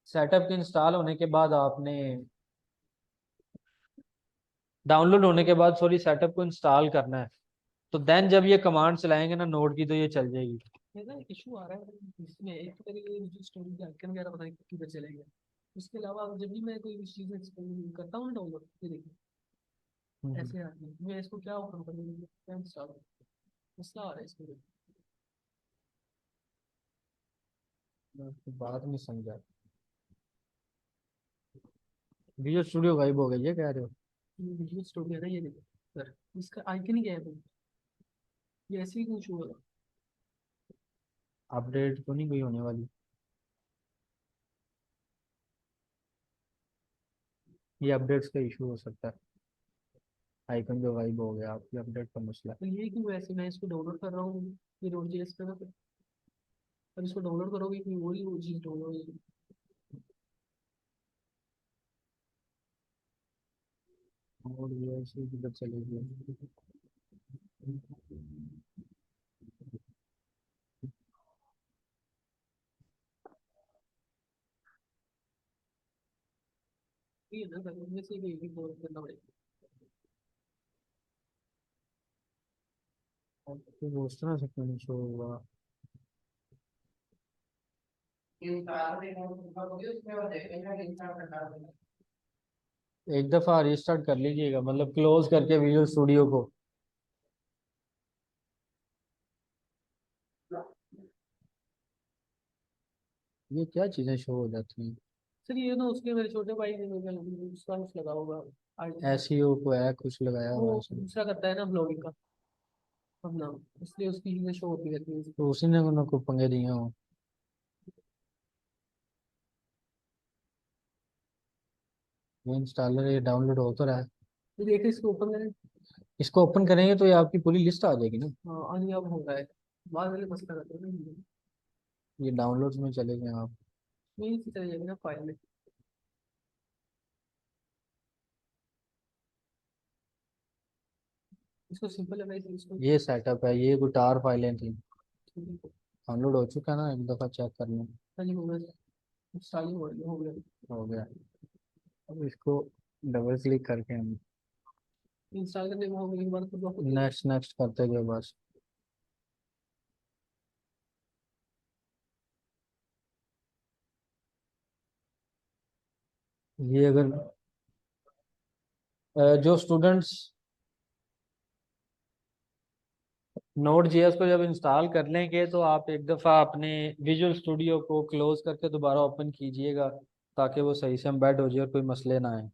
सेटअप के इंस्टॉल होने के बाद आपने, डाउनलोड होने के बाद सॉरी, सेटअप को इंस्टॉल करना है। तो देन जब ये कमांड चलाएंगे ना नोड की, तो ये चल जाएगी। ये ना इशू आ रहा है इसमें, एक तो मेरी जो स्टोरी के आइकन वगैरह पता नहीं किधर चले गए। उसके अलावा जब भी मैं कोई चीज़ करता हूँ ना डाउनलोड, ये देखिए हम्म। ऐसे आती है। मैं इसको क्या ओपन करूँ, क्या इंस्टॉल मसला आ रहा है इसमें। मैं आपकी बात नहीं समझा। विजुअल स्टूडियो गायब हो गई है कह रहे हो? ये विजुअल स्टोरी है ना, ये देखिए सर, इसका आइकन ही क्या है भाई, ये ऐसे ही कुछ होगा। अपडेट तो नहीं कोई होने वाली? ये अपडेट्स का इशू हो सकता है, आइकन जो गायब हो गया, आपकी अपडेट का मसला तो ये क्यों ऐसे, मैं इसको डाउनलोड कर रहा हूँ, ये रोड जेएस पे ना, अब इसको डाउनलोड करोगे कि वही वो चीज़ डाउनलोड होगी। है। और ये ऐसे किधर चलेगी? ये ना सर, इनमें से एक डाउनलोड करना पड़ेगा। तो वो उस तरह से क्यों नहीं शो होगा? एक दफा रिस्टार्ट कर लीजिएगा, मतलब क्लोज करके विजुअल स्टूडियो को। ये क्या चीजें शो हो जाती हैं? सर ये ना उसके मेरे छोटे भाई ने उसका कुछ लगा होगा एसईओ को है कुछ लगाया वो हुआ है इसमें। दूसरा करता है ना ब्लॉगिंग का अपना, इसलिए उसकी चीजें शो होती रहती है। तो उसी ने उनको पंगे दिए हो। ये इंस्टॉलर ये डाउनलोड हो तो रहा है। तो देखिए इसको ओपन करें। इसको ओपन करेंगे तो ये आपकी पूरी लिस्ट आ जाएगी ना। हाँ अभी अब हो रहा है, बाद वाले मसला करते हैं ना, ये डाउनलोड्स में चले गए आप। यही चीज चली जाएगी ना फाइल में। इसको सिंपल है भाई, इसको ये सेटअप है, ये गुटार फाइलें थी। डाउनलोड हो चुका है ना, एक दफा चेक कर लें। हाँ जी हो गया, स्टार्टिंग हो गया। हो गया। अब इसको डबल क्लिक करके हम इंस्टॉल करने में होने के बाद खुद ब खुद नेक्स्ट नेक्स्ट करते गए बस। ये अगर जो स्टूडेंट्स नोड जेएस को जब इंस्टॉल कर लेंगे तो आप एक दफ़ा अपने विजुअल स्टूडियो को क्लोज करके दोबारा ओपन कीजिएगा, ताकि वो सही से एम्बेड हो जाए और कोई मसले ना आए।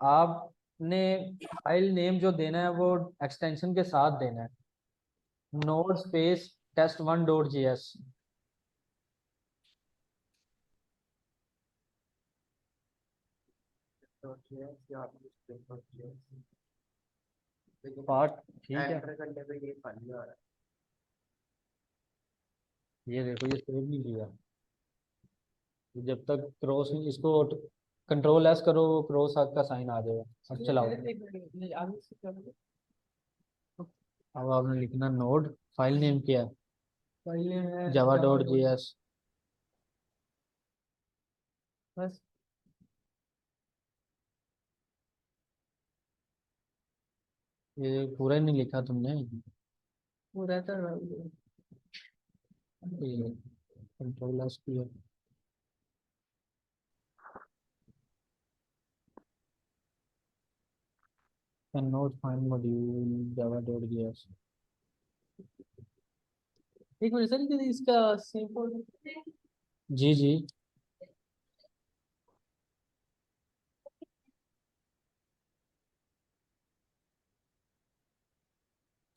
आपने फाइल नेम जो देना है वो एक्सटेंशन के साथ देना है, नोड स्पेस test1.js। पार्ट ठीक है, ये देखो ये सेव नहीं किया। जब तक क्रॉस इसको कंट्रोल एस करो, क्रॉस का साइन आ जाएगा। अब चलाओ। आगे से क्या करें? अब आपने लिखना नोड, फाइल नेम क्या है, फाइल नेम है java.js। बस ये पूरा ही नहीं लिखा तुमने। वो रहता है। कंट्रोल एस किया। cannot find module java.js। एक मिनट सर, कि इसका सिंपल जी जी।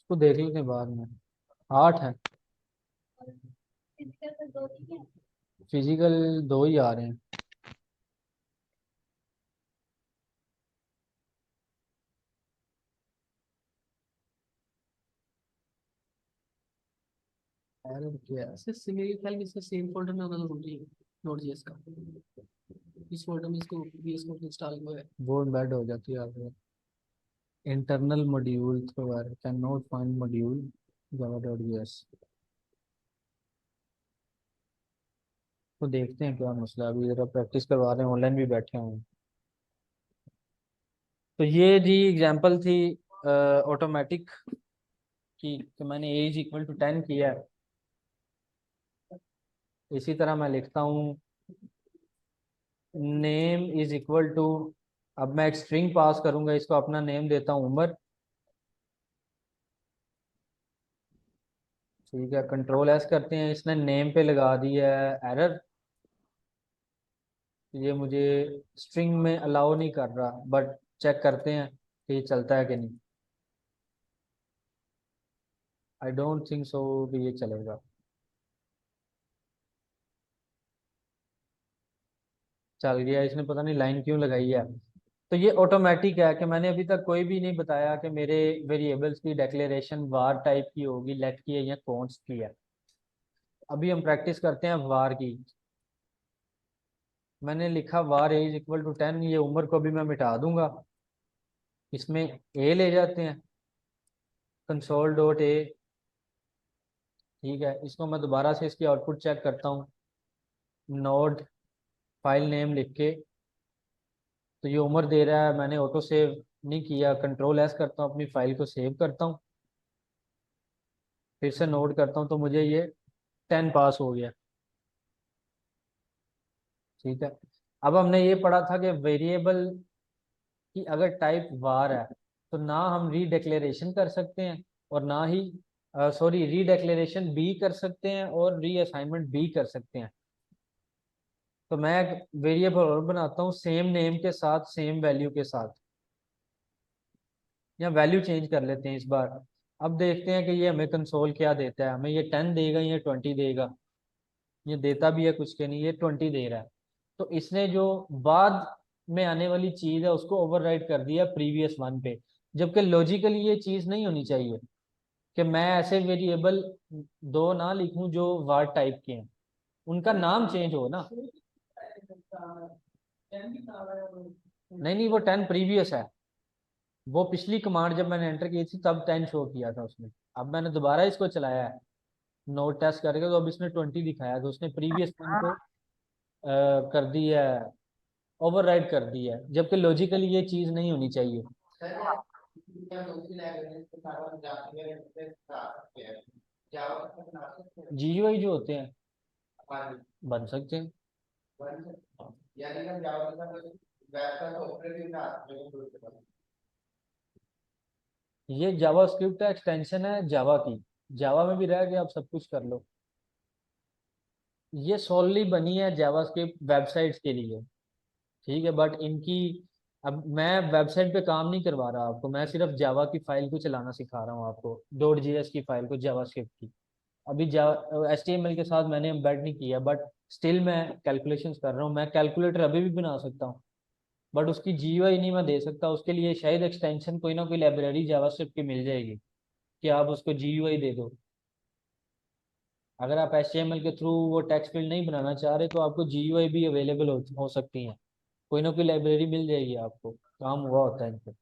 इसको देख लेते हैं बाद में। 8 है, फिजिकल 2 ही आ रहे हैं। एरर क्या है? से मेरे ख्याल में इसका सेम फोल्डर में होना जरूरी है, नोट जेएस का। इस फोल्डर में इसको वीएस कोड इंस्टॉल हुआ है। वो एम्बेड हो जाती है आपको। इंटरनल मॉड्यूल तो यार can not find module java.js। तो देखते हैं क्या मसला है। अभी जरा प्रैक्टिस करवा रहे हैं, ऑनलाइन भी बैठे हैं। तो ये जी एग्जांपल थी ऑटोमेटिक की, तो मैंने एज इक्वल टू 10 किया है। इसी तरह मैं लिखता हूँ नेम इज इक्वल टू, अब मैं एक स्ट्रिंग पास करूंगा, इसको अपना नेम देता हूँ उमर। ठीक है, कंट्रोल एस करते हैं, इसने नेम पे लगा दिया है एरर। ये मुझे स्ट्रिंग में अलाउ नहीं कर रहा, बट चेक करते हैं कि ये चलता है कि नहीं। आई डोंट थिंक सो कि ये चलेगा। चल गया, इसने पता नहीं लाइन क्यों लगाई है। तो ये ऑटोमेटिक है कि मैंने अभी तक कोई भी नहीं बताया कि मेरे वेरिएबल्स की डिक्लेरेशन वार टाइप की होगी, लेट की है या कॉन्स्ट की है। अभी हम प्रैक्टिस करते हैं वार की। मैंने लिखा वार एज इक्वल टू 10, ये उम्र को भी मैं मिटा दूंगा। इसमें ए ले जाते हैं, कंसोल डॉट ए। ठीक है, इसको मैं दोबारा से इसकी आउटपुट चेक करता हूँ, नोड फाइल नेम लिख के। तो ये उम्र दे रहा है, मैंने ऑटो सेव नहीं किया, कंट्रोल एस करता हूँ, अपनी फाइल को सेव करता हूँ, फिर से नोट करता हूँ, तो मुझे ये 10 पास हो गया। ठीक है, अब हमने ये पढ़ा था कि वेरिएबल की अगर टाइप वार है तो ना हम रीडिक्लेरेशन कर सकते हैं और ना ही सॉरी रीडिक्लेरेशन भी कर सकते हैं और रीअसाइनमेंट भी कर सकते हैं। तो मैं एक वेरिएबल और बनाता हूँ सेम नेम के साथ, सेम वैल्यू के साथ, या वैल्यू चेंज कर लेते हैं इस बार। अब देखते हैं कि ये हमें कंसोल क्या देता है, हमें ये 10 देगा या 20 देगा। ये देता भी है कुछ के नहीं, ये 20 दे रहा है। तो इसने जो बाद में आने वाली चीज है उसको ओवरराइड कर दिया प्रीवियस वन पे, जबकि लॉजिकली ये चीज नहीं होनी चाहिए कि मैं ऐसे वेरिएबल दो ना लिखूं जो वार्ड टाइप के हैं, उनका नाम चेंज हो ना। नहीं नहीं, वो 10 प्रीवियस है। वो पिछली कमांड जब मैंने एंटर की थी तब 10 शो किया था उसने। अब मैंने दोबारा इसको चलाया है, नोड टेस्ट करेगा, तो अब इसने 20 दिखाया, तो उसने प्रीवियस वन को कर दिया है, ओवरराइड कर दिया है, जबकि लॉजिकली ये चीज नहीं होनी चाहिए। जीयूआई जो होते हैं बन सकते हैं। ये जावास्क्रिप्ट का एक्सटेंशन है जावा की, जावा में भी रह के आप सब कुछ कर लो। ये सोलली बनी है जावास्क्रिप्ट वेबसाइट्स के लिए, ठीक है, बट इनकी, अब मैं वेबसाइट पे काम नहीं करवा रहा आपको, मैं सिर्फ जावा की फाइल को चलाना सिखा रहा हूँ आपको, डॉट जेएस की फाइल को जावास्क्रिप्ट की। अभी जावा एचटीएमएल के साथ मैंने एम्बेड नहीं किया, बट स्टिल मैं कैलकुलेशंस कर रहा हूँ, मैं कैलकुलेटर अभी भी बना सकता हूँ, बट उसकी जीयूआई नहीं मैं दे सकता। उसके लिए शायद एक्सटेंशन कोई ना कोई लाइब्रेरी जावास्क्रिप्ट की मिल जाएगी कि आप उसको जीयूआई दे दो। अगर आप एचटीएमएल के थ्रू वो टेक्स्ट फील्ड नहीं बनाना चाह रहे, तो आपको जीयूआई भी अवेलेबल हो सकती है, कोई ना कोई लाइब्रेरी मिल जाएगी आपको, काम हुआ होता है इन पे।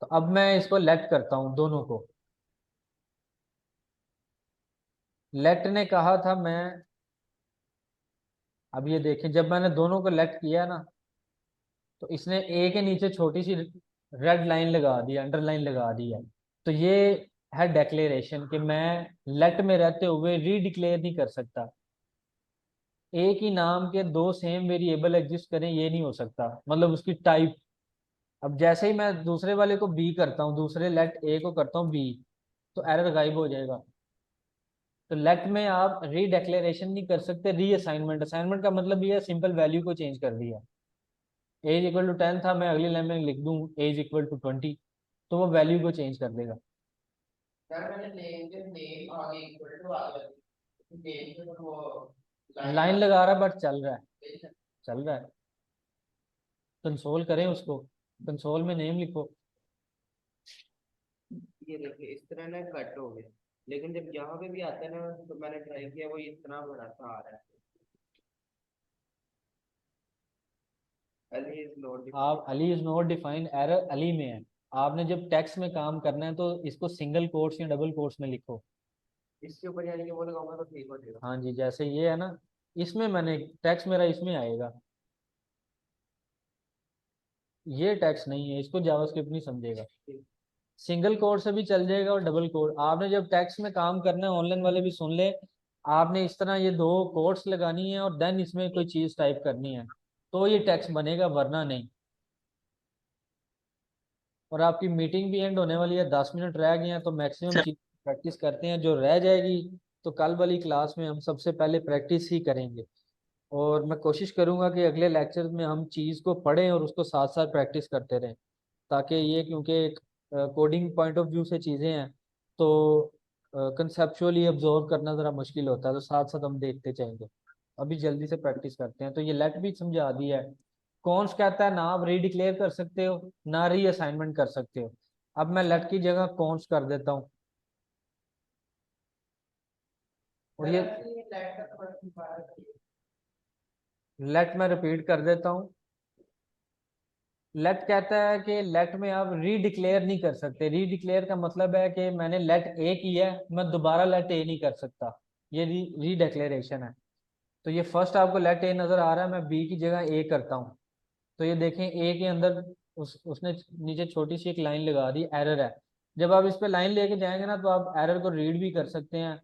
तो अब मैं इसको लेट करता हूँ दोनों को। लेट ने कहा था मैं, अब ये देखें, जब मैंने दोनों को लेट किया ना, तो इसने ए के नीचे छोटी सी रेड लाइन लगा दी, अंडरलाइन लगा दी है। तो ये है डेक्लेरेशन कि मैं लेट में रहते हुए रीडिक्लेयर नहीं कर सकता। एक ही नाम के दो सेम वेरिएबल एग्जिस्ट करें, ये नहीं हो सकता, मतलब उसकी टाइप। अब जैसे ही मैं दूसरे वाले को बी करता हूँ, दूसरे लेट ए को करता हूँ बी, तो एरर गायब हो जाएगा। तो लेट में आप रीडेक्लेरेशन नहीं कर सकते, रीअसाइनमेंट। असाइनमेंट का मतलब ये है सिंपल वैल्यू को चेंज कर दिया। एज इक्वल टू 10 था, मैं अगली लाइन में लिख दूं एज इक्वल टू 20, तो वो वैल्यू को चेंज कर देगा। लाइन लगा रहा बट चल रहा है, चल रहा है। कंसोल करें उसको, कंसोल में नेम लिखो। ये देखिए इस तरह ना कट हो गया, लेकिन जब यहाँ पे भी आता है ना तो मैंने ट्राई किया वो इतना बड़ा सा आ रहा है। अली इज नॉट आप Ali is not defined, error Ali में है। आपने जब टेक्स्ट में काम करना है तो इसको सिंगल कोट्स या डबल कोट्स में लिखो। इसके ऊपर यानी कि वो लगाऊंगा तो ठीक हो जाएगा। हाँ जी, जैसे ये है ना, इसमें मैंने टेक्स्ट मेरा इसमें आएगा, ये टेक्स्ट नहीं है, इसको जावास्क्रिप्ट नहीं समझेगा। सिंगल कोड से भी चल जाएगा और डबल कोड। आपने जब टेक्स्ट में काम करना है, ऑनलाइन वाले भी सुन ले, आपने इस तरह ये दो कोड्स लगानी है और देन इसमें कोई चीज टाइप करनी है, तो ये टेक्स्ट बनेगा, वरना नहीं। और आपकी मीटिंग भी एंड होने वाली है, 10 मिनट रह गए हैं, तो मैक्सिमम चीज प्रैक्टिस करते हैं, जो रह जाएगी तो कल वाली क्लास में हम सबसे पहले प्रैक्टिस ही करेंगे। और मैं कोशिश करूंगा कि अगले लेक्चर में हम चीज़ को पढ़ें और उसको साथ साथ प्रैक्टिस करते रहें, ताकि ये, क्योंकि एक कोडिंग पॉइंट ऑफ व्यू से चीज़ें हैं, तो कंसेप्चुअली अब्जॉर्व करना ज़रा मुश्किल होता है, तो साथ साथ हम देखते जाएंगे। अभी जल्दी से प्रैक्टिस करते हैं। तो ये लेट भी समझा दिया है। कौन कहता है ना आप रीडिक्लेयर कर सकते हो ना री असाइनमेंट कर सकते हो। अब मैं लेट की जगह कौन कर देता हूँ, और ये लेट मैं रिपीट कर देता हूँ। लेट कहता है कि लेट में आप रीडिक्लेयर नहीं कर सकते। रीडिक्लेयर का मतलब है कि मैंने लेट ए किया है, मैं दोबारा लेट ए नहीं कर सकता, ये रीडिक्लेरेशन है। तो ये फर्स्ट आपको लेट ए नजर आ रहा है, मैं बी की जगह ए करता हूँ, तो ये देखें ए के अंदर उसने नीचे छोटी सी एक लाइन लगा दी, एरर है। जब आप इस पे लाइन लेके जाएंगे ना, तो आप एरर को रीड भी कर सकते हैं।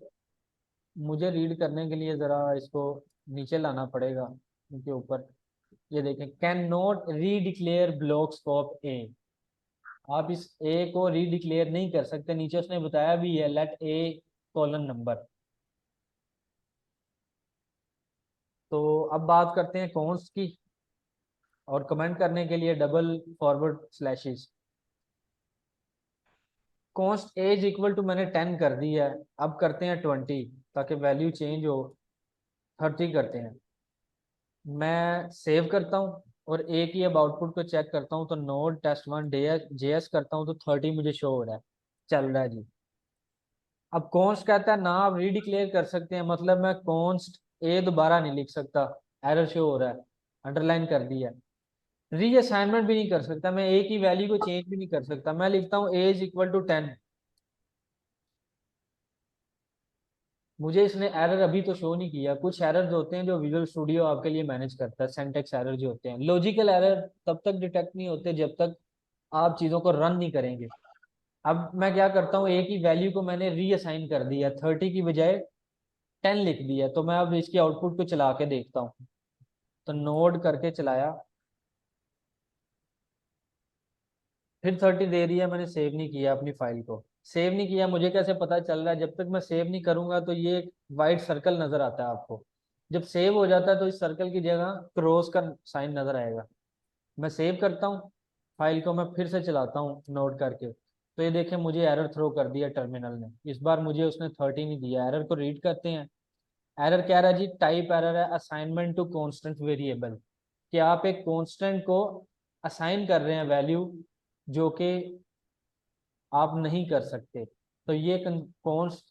मुझे रीड करने के लिए जरा इसको नीचे लाना पड़ेगा इनके ऊपर। ये देखें, कैन नॉट रीडिक्लेयर ब्लॉक स्कोप ए। आप इस ए को रीडिक्लेयर नहीं कर सकते, नीचे उसने बताया भी है लेट ए कॉलन नंबर। तो अब बात करते हैं कॉन्स की, और कमेंट करने के लिए double forward slashes. Const as equal to मैंने 10 कर दी है, अब करते हैं 20, ताकि वैल्यू चेंज हो। 30 करते हैं, मैं सेव करता हूँ और एक ही अब आउटपुट को चेक करता हूँ, तो नोड टेस्ट वन जेएस करता हूँ, तो 30 मुझे शो हो रहा है, चल रहा है जी। अब कॉन्स्ट कहता है ना आप रीडिक्लेयर कर सकते हैं, मतलब मैं कॉन्स्ट ए दोबारा नहीं लिख सकता, एरर शो हो रहा है, अंडरलाइन कर दिया। रीअसाइनमेंट भी नहीं कर सकता, मैं ए की वैल्यू को चेंज भी नहीं कर सकता। मैं लिखता हूँ एज इक्वल टू 10, मुझे इसने एरर अभी तो शो नहीं किया। कुछ एरर होते हैं जो विजुअल स्टूडियो आपके लिए मैनेज करता है, सिंटैक्स एरर जो होते हैं। लॉजिकल एरर तब तक डिटेक्ट नहीं होते जब तक आप चीज़ों को रन नहीं करेंगे। अब मैं क्या करता हूँ, एक ही वैल्यू को मैंने रीअसाइन कर दिया, 30 की बजाय 10 लिख दिया। तो मैं अब इसकी आउटपुट को चला के देखता हूँ। तो नोड करके चलाया, फिर 30 दे रही है। मैंने सेव नहीं किया अपनी फाइल को। सेव नहीं किया, मुझे कैसे पता चल रहा है? जब तक मैं सेव नहीं करूंगा तो ये एक वाइट सर्कल नजर आता है आपको। जब सेव हो जाता है तो इस सर्कल की जगह क्रॉस का साइन नजर आएगा। मैं सेव करता हूँ फाइल को, मैं फिर से चलाता हूँ नोट करके, तो ये देखें मुझे एरर थ्रो कर दिया टर्मिनल ने। इस बार मुझे उसने 30 नहीं दिया। एरर को रीड करते हैं। एरर कह रहा है जी, टाइप एरर है असाइनमेंट टू कांस्टेंट वेरिएबल, कि आप एक कांस्टेंट को असाइन कर रहे हैं वैल्यू जो कि आप नहीं कर सकते। तो ये कॉन्स्ट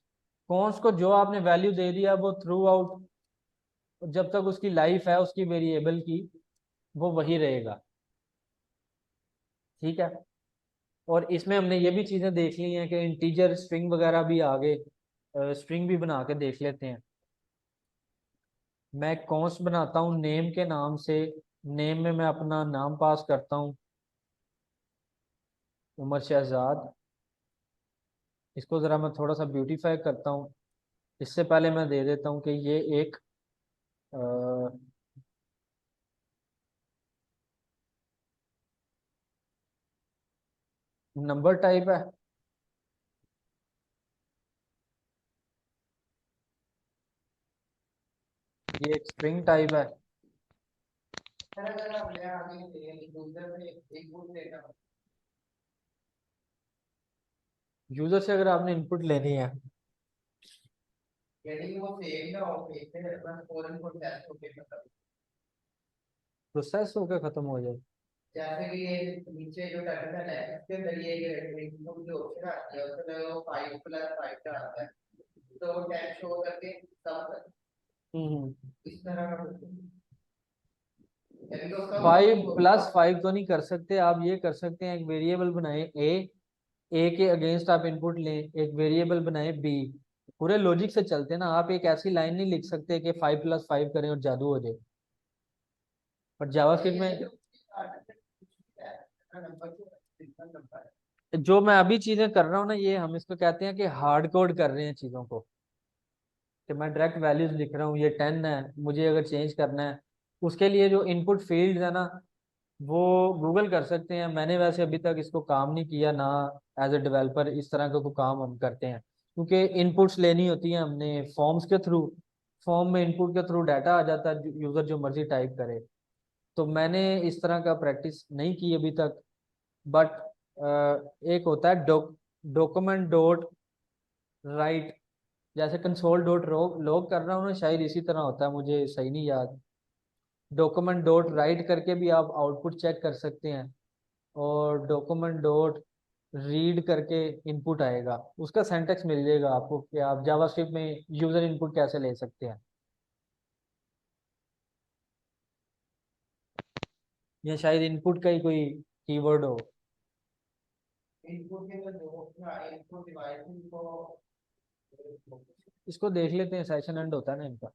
कॉन्स्ट को जो आपने वैल्यू दे दिया वो थ्रू आउट, जब तक उसकी लाइफ है उसकी वेरिएबल की, वो वही रहेगा। ठीक है। और इसमें हमने ये भी चीजें देख ली हैं कि इंटीजर स्ट्रिंग वगैरह भी आ गए। स्ट्रिंग भी बना के देख लेते हैं। मैं कॉन्स्ट बनाता हूँ नेम के नाम से। नेम में मैं अपना नाम पास करता हूँ, उमर शहजाद। इसको ज़रा मैं थोड़ा सा ब्यूटीफाई करता हूँ। इससे पहले मैं दे देता हूँ कि ये एक नंबर टाइप है। ये एक स्ट्रिंग टाइप है। सर अगर हमने आगे यूजर से इनपुट लेना हो, यूजर से अगर आपने इनपुट लेनी है, यानी वो सेव ना हो फिर अपना फॉरन प्रोसेस होके खत्म। प्रोसेस होकर खत्म हो जाए। जैसे कि ये नीचे जो टर्मिनल है इसके अंदर ये इनपुट जो ऑप्शन आती है उसमें वो 5+5 का आता है, तो वो 10 शो करके सब हम्म। इस तरह का होता है। यानी कि उसका 5+5 तो नहीं कर सकते आप। ये कर सकते हैं, एक वेरिएबल बनाए ए के अगेंस्ट आप इनपुट लें, एक वेरिएबल बनाए बी। पूरे लॉजिक से चलते हैं ना। आप एक ऐसी लाइन नहीं लिख सकते कि 5+5 करें और जादू हो जाए। पर जावास्क्रिप्ट में जो मैं अभी चीजें कर रहा हूँ ना, ये हम इसको कहते हैं कि हार्ड कोड कर रहे हैं चीजों को। कि मैं डायरेक्ट वैल्यूज लिख रहा हूँ, ये 10 है, मुझे अगर चेंज करना है उसके लिए जो इनपुट फील्ड है ना, वो गूगल कर सकते हैं। मैंने वैसे अभी तक इसको काम नहीं किया ना। एज ए डेवलपर इस तरह का कोई काम हम करते हैं, क्योंकि इनपुट्स लेनी होती हैं हमने फॉर्म्स के थ्रू। फॉर्म में इनपुट के थ्रू डाटा आ जाता है, यूजर जो मर्जी टाइप करे। तो मैंने इस तरह का प्रैक्टिस नहीं की अभी तक। बट एक होता है डॉक्यूमेंट डॉट राइट, जैसे कंसोल डॉट लॉग कर रहा हूँ ना, शायद इसी तरह होता है, मुझे सही नहीं याद। डॉक्यूमेंट डॉट राइट करके भी आप आउटपुट चेक कर सकते हैं। और डॉक्यूमेंट डॉट रीड करके इनपुट आएगा, उसका सिंटैक्स मिल जाएगा आपको कि आप जावास्क्रिप्ट में यूजर इनपुट कैसे ले सकते हैं। या शायद इनपुट का ही कोई कीवर्ड हो। इनपुट के अंदर जो इनपुट डिवाइस को इसको देख लेते हैं, सेशन एंड होता है ना इनका।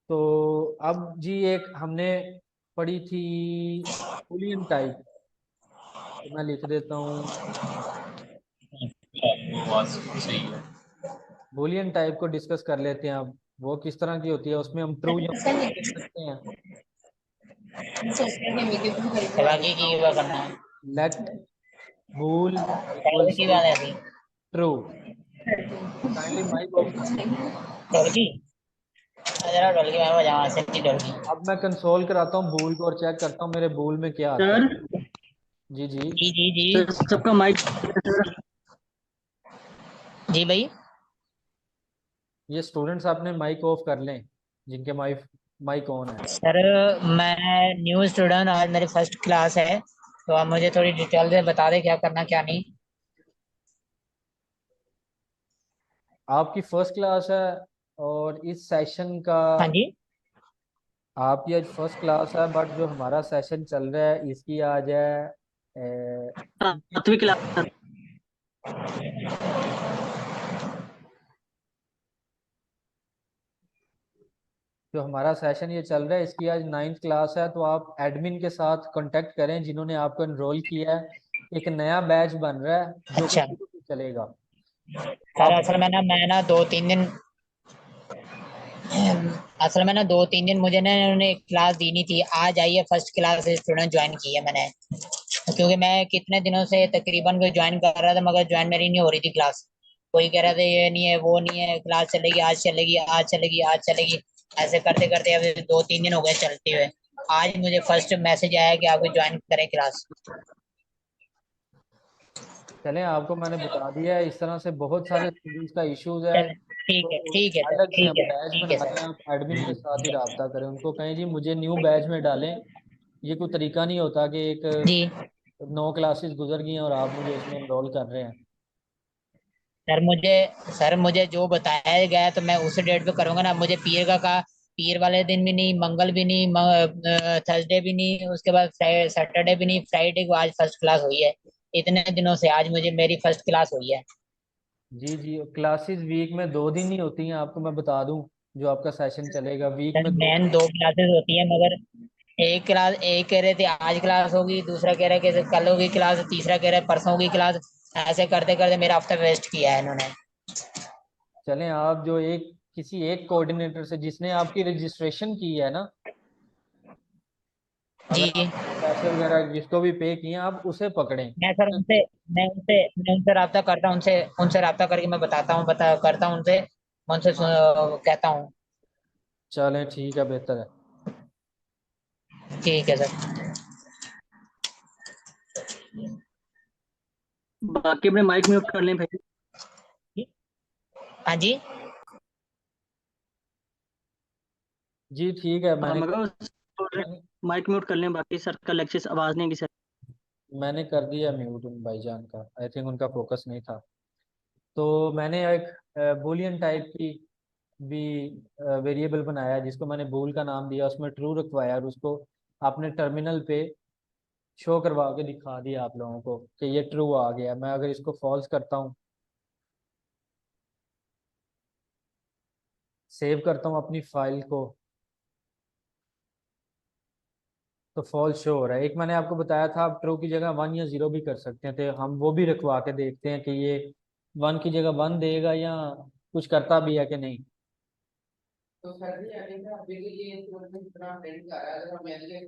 तो अब जी एक हमने पढ़ी थी बूलियन टाइप। तो मैं लिख देता हूँ, बहुत सही है। बूलियन टाइप को डिस्कस कर लेते हैं अब। वो किस तरह की होती है, उसमें हम ट्रू या फॉल्स लिख सकते हैं। बाकी की हुआ करना है। लेट बूल कलर इक्वल्स की टू बात है अभी। ट्रू। काइंडली माइक ऑफ कर लें। ढोलकी जरा ढोलकी मैं बजाऊँ ऐसे नहीं ढोलकी। अब मैं कंसोल कराता हूँ बूल को और चेक करता हूँ मेरे बूल में क्या आता सर है। जी जी। जी जी जी सर सबका माइक सर जी भाई। ये स्टूडेंट्स अपने माइक ऑफ कर लें जिनके माइक माइक ऑन है। सर मैं न्यू स्टूडेंट, आज मेरी फर्स्ट क्लास है, तो आप मुझे थोड़ी डिटेल से बता दें क्या करना क्या नहीं। आपकी फर्स्ट क्लास है और इस सेशन का, हाँ जी। आपकी आज फर्स्ट क्लास है, बट जो हमारा सेशन चल रहा है इसकी आज है 7वीं क्लास जो हमारा सेशन ये चल रहा है इसकी आज 9th क्लास है, तो आप एडमिन के साथ कांटेक्ट करें जिन्होंने आपको एनरोल किया है। एक नया बैच बन रहा है जो कि अच्छा शुरू से चलेगा। सर, आप मैं ना 2-3 दिन असल में ना 2-3 दिन मुझे ना इन्होंने क्लास दी नहीं थी। आज आई है फर्स्ट क्लास स्टूडेंट ज्वाइन की है मैंने, क्योंकि मैं कितने दिनों से तकरीबन कोई ज्वाइन कर रहा था मगर ज्वाइन मेरी नहीं हो रही थी क्लास। कोई कह रहा था ये नहीं है वो नहीं है, क्लास चलेगी आज चलेगी आज चलेगी आज चलेगी, ऐसे करते करते अभी 2-3 दिन हो गए चलते हुए। आज मुझे फर्स्ट मैसेज आया कि आपको ज्वाइन करें क्लास। चलें, आपको मैंने बता दिया है। इस तरह से बहुत सारे स्टूडेंट्स का इश्यूज है, चल ठीक है, तो ठीक है सर, अलग से ठीक हम है, बैच ठीक है बना रहे सर। हैं। आप एडमिन के साथ ही रब्ता करें, उनको कहें जी मुझे न्यू बैच में डालें। ये कोई तरीका नहीं होता कि एक जी 9 क्लासेस गुजर गई हैं और आप मुझे उसमें एनरोल कर रहे हैं। सर मुझे जो बताया गया है तो मैं उस डेट पे करूंगा ना। मुझे पीर का कहा, पीर वाले दिन भी नहीं, मंगल भी नहीं, थर्सडे भी नहीं, उसके बाद सैटरडे भी नहीं, फ्राइडे को आज फर्स्ट क्लास हुई है। इतने दिनों से आज मुझे मेरी फर्स्ट क्लास हुई है। जी जी, क्लासेस वीक में 2 दिन ही होती हैं, आपको मैं बता दूं। जो आपका सेशन चलेगा वीक सर में दो मैन 2 क्लासेस होती है मगर एक कह रहे थे आज क्लास होगी, दूसरा कह रहा है कि कल होगी क्लास, तीसरा कह रहा है परसों होगी क्लास। ऐसे करते करते मेरा हफ्ता वेस्ट किया है इन्होंने। चलें, आप जो एक किसी एक कोऑर्डिनेटर से जिसने आपकी रजिस्ट्रेशन की है ना, अगर जी आप पैसे वगैरह जिसको भी पे किए हैं आप उसे पकड़ें। मैं सर उनसे मैं उनसे रब्ता करता हूँ, उनसे उनसे रब्ता करके मैं बताता हूँ, करता हूँ उनसे, मैं उनसे कहता हूँ। चलें ठीक है, बेहतर है। ठीक है सर। बाकी अपने माइक म्यूट कर लें भाई। हाँ जी। जी ठीक है, हाँ मगर माइक म्यूट कर लें, बाकी सर का लेक्चर आवाज नहीं आएगी सर। मैंने कर दिया म्यूट उन भाईजान का। आई थिंक उनका फोकस नहीं था। तो मैंने एक बुलियन टाइप की भी वेरिएबल बनाया जिसको मैंने बूल का नाम दिया, उसमें ट्रू रखवाया और उसको आपने टर्मिनल पे शो करवा के दिखा दिया आप लोगों को कि ये ट्रू आ गया। मैं अगर इसको फॉल्स करता हूँ, सेव करता हूँ अपनी फाइल को, तो फॉल्स शो हो रहा है। एक मैंने आपको बताया था आप ट्रू की जगह 1 या 0 भी कर सकते थे। हम वो भी रखवा के देखते हैं कि ये 1 की जगह 1 देगा या कुछ करता भी है कि नहीं। तो सर जी अभी ना अभी के लिए इतना प्रिंट कर रहा है, अगर हम एलके